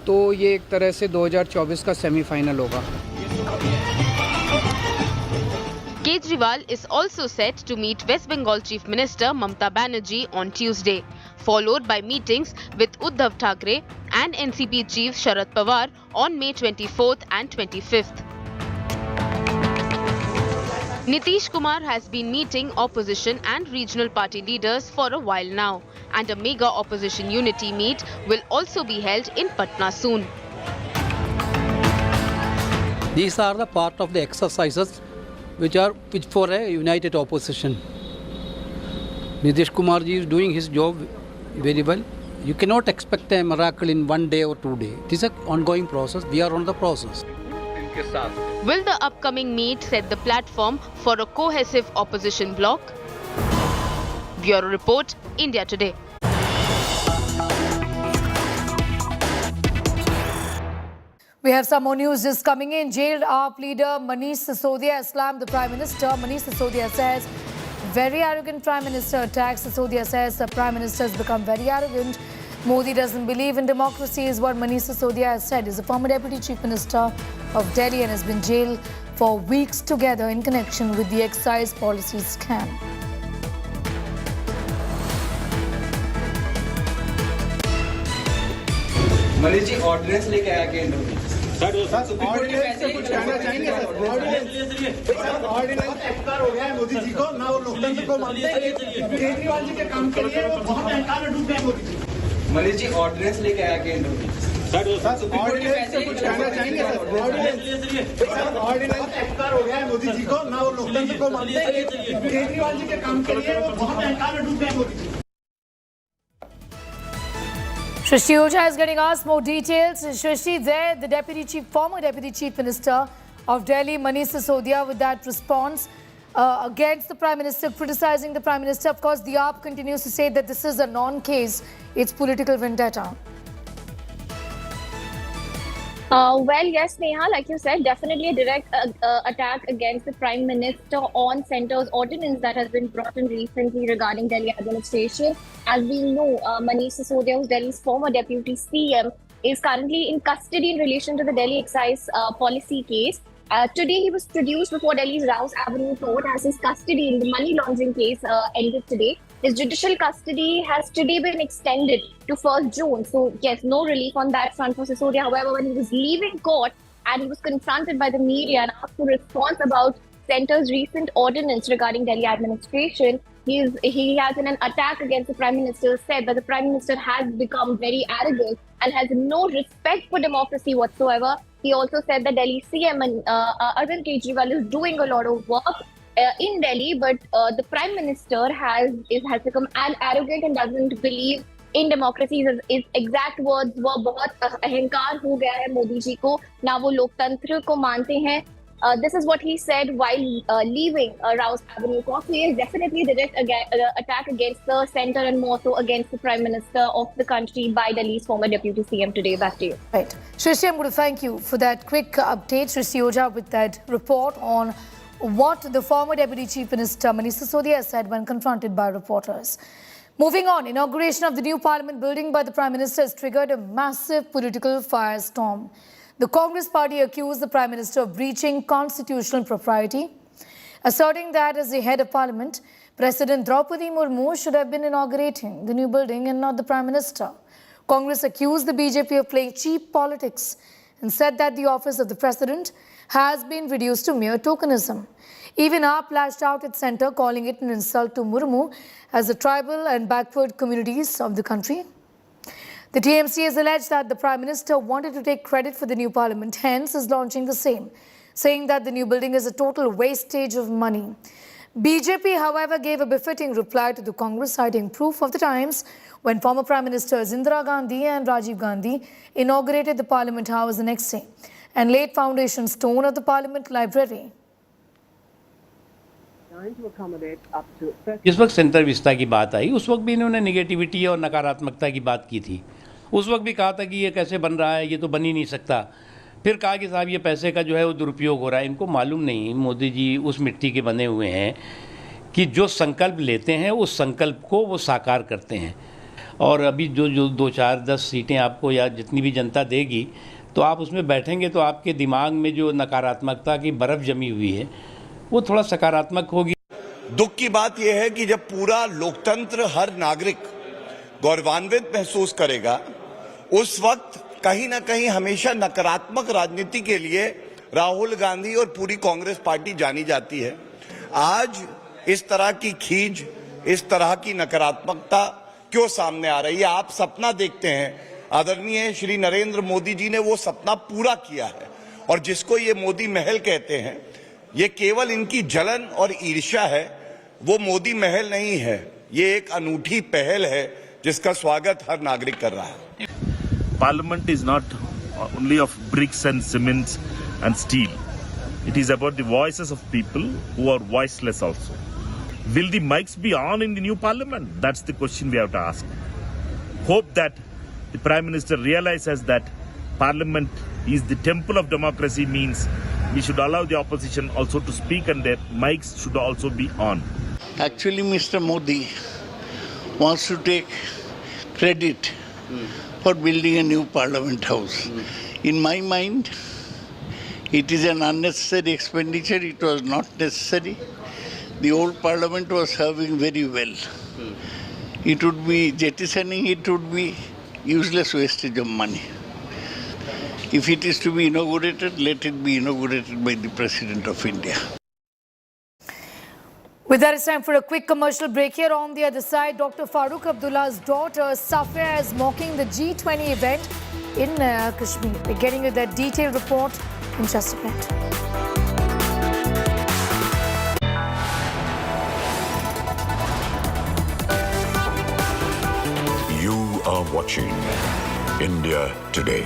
तो ये एक तरह से 2024 का सेमीफाइनल होगा। Kejriwal is also set to meet West Bengal Chief Minister Mamata Banerjee on Tuesday, followed by meetings with Uddhav Thackeray and NCP Chief Sharad Pawar on May 24th and 25th. Nitish Kumar has been meeting opposition and regional party leaders for a while now, and a mega opposition unity meet will also be held in Patna soon. These are the part of the exercises which for a united opposition. Nitish Kumar ji is doing his job very well. You cannot expect a miracle in 1 day or 2 days. It is an ongoing process. We are on the process. Will the upcoming meet set the platform for a cohesive opposition bloc? Bureau Report, India Today. We have some more news just coming in. Jailed AAP leader Manish Sisodia has slammed the Prime Minister. Manish Sisodia says, very arrogant Prime Minister attacks. Sisodia says the Prime Minister has become very arrogant. Modi doesn't believe in democracy is what Manish Sisodia has said. He's a former Deputy Chief Minister of Delhi and has been jailed for weeks together in connection with the excise policy scam. Manish ji ordinance लेके आया केंद्र में ordinance से कुछ कहना चाहेंगे sir? Ordinance अहंकार हो गया है मोदी जी को, ना वो लोकतंत्र को मानते हैं। केजरीवाल जी के काम के लिए वो बहुत अहंकार में डूब गए मोदी जी। मनीष जी ऑर्डिनेंस लेके आया केंद्र में ऑर्डिनेंस से कुछ कहना चाहेंगे सर? ऑर्डिनेंस अहंकार हो गया है मोदी जी को, ना वो लोकतंत्र को मानते हैं। केजरीवाल जी के काम के लिए वो बहुत अहंकार में डूब गए Modi ji. Shrishti Ojha is getting us more details. Shrishti, there, the former Deputy Chief Minister of Delhi, Manish Sisodia, with that response against the Prime Minister, criticizing the Prime Minister. Of course, the AAP continues to say that this is a non-case. It's political vendetta. Well, yes, Neha, like you said, definitely a direct attack against the Prime Minister on centre's ordinance that has been brought in recently regarding Delhi administration. As we know, Manish Sisodia, who's Delhi's former Deputy CM, is currently in custody in relation to the Delhi excise policy case. Today, he was produced before Delhi's Rouse Avenue Court as his custody in the money laundering case ended today. His judicial custody has today been extended to 1st June. So, yes, no relief on that front for Sisodia. However, when he was leaving court and he was confronted by the media and asked for response about centre's recent ordinance regarding Delhi administration, he has in an attack against the Prime Minister said that the Prime Minister has become very arrogant and has no respect for democracy whatsoever. He also said that Delhi CM and Arvind Kejriwal is doing a lot of work in Delhi, but the Prime Minister has become arrogant and doesn't believe in democracy. His exact words were बहुत अहंकार हो गया है मोदी जी को, ना वो लोकतंत्र को मानते हैं. This is what he said while leaving Rouse Avenue Court. He is definitely a direct attack against the centre and more so against the Prime Minister of the country by Delhi's former Deputy CM today. Back to you. Right. Shrishti, I'm going to thank you for that quick update. Shrishti Ojha with that report on what the former Deputy Chief Minister Manish Sisodia said when confronted by reporters. Moving on, inauguration of the new Parliament building by the Prime Minister has triggered a massive political firestorm. The Congress party accused the Prime Minister of breaching constitutional propriety, asserting that as the head of Parliament, President Draupadi Murmu should have been inaugurating the new building and not the Prime Minister. Congress accused the BJP of playing cheap politics and said that the office of the President has been reduced to mere tokenism. Even AAP lashed out at centre, calling it an insult to Murmu as the tribal and backward communities of the country. The TMC has alleged that the Prime Minister wanted to take credit for the new Parliament, hence is launching the same, saying that the new building is a total wastage of money. BJP, however, gave a befitting reply to the Congress, citing proof of the times when former Prime Ministers Indira Gandhi and Rajiv Gandhi inaugurated the Parliament House the next day and laid foundation stone of the Parliament Library. जिस वक्त centre vista की बात आई उस वक्त भी इन्होंने negativity और नकारात्मकता की बात की थी। उस वक्त भी कहा था कि ये कैसे बन रहा है, ये तो बन ही नहीं सकता। फिर कहा कि साहब ये पैसे का जो है वो दुरुपयोग हो रहा है। इनको मालूम नहीं, मोदी जी उस मिट्टी के बने हुए हैं कि जो संकल्प लेते हैं उस संकल्प को वो साकार करते हैं। और अभी जो 2-4-10 सीटें आपको या जितनी भी जनता देगी तो आप उसमें बैठेंगे तो आपके दिमाग में जो नकारात्मकता की बर्फ़ जमी हुई है वो थोड़ा सकारात्मक होगी। दुख की बात यह है कि जब पूरा लोकतंत्र, हर नागरिक गौरवान्वित महसूस करेगा, उस वक्त कहीं ना कहीं हमेशा नकारात्मक राजनीति के लिए राहुल गांधी और पूरी कांग्रेस पार्टी जानी जाती है। आज इस तरह की खींच, इस तरह की नकारात्मकता क्यों सामने आ रही है? आप सपना देखते हैं, आदरणीय श्री नरेंद्र मोदी जी ने वो सपना पूरा किया है। और जिसको ये मोदी महल कहते हैं, ये केवल इनकी जलन और ईर्ष्या है, वो मोदी महल नहीं है। ये एक अनूठी पहल है जिसका स्वागत हर नागरिक कर रहा है। Parliament is not only of bricks and cements and steel. It is about the voices of people who are voiceless also. Will the mics be on in the new parliament? That's the question we have to ask. Hope that the Prime Minister realizes that Parliament is the temple of democracy, means we should allow the opposition also to speak and their mics should also be on. Actually, Mr. Modi wants to take credit for building a new Parliament House. In my mind, it is an unnecessary expenditure. It was not necessary. The old Parliament was serving very well. It would be jettisoning, it would be useless wastage of money. If it is to be inaugurated, let it be inaugurated by the President of India. With that, it's time for a quick commercial break. Here on the other side, Dr. Farooq Abdullah's daughter, Safia, is mocking the G20 event in Kashmir. We're getting you that detailed report in just a minute. You are watching India Today.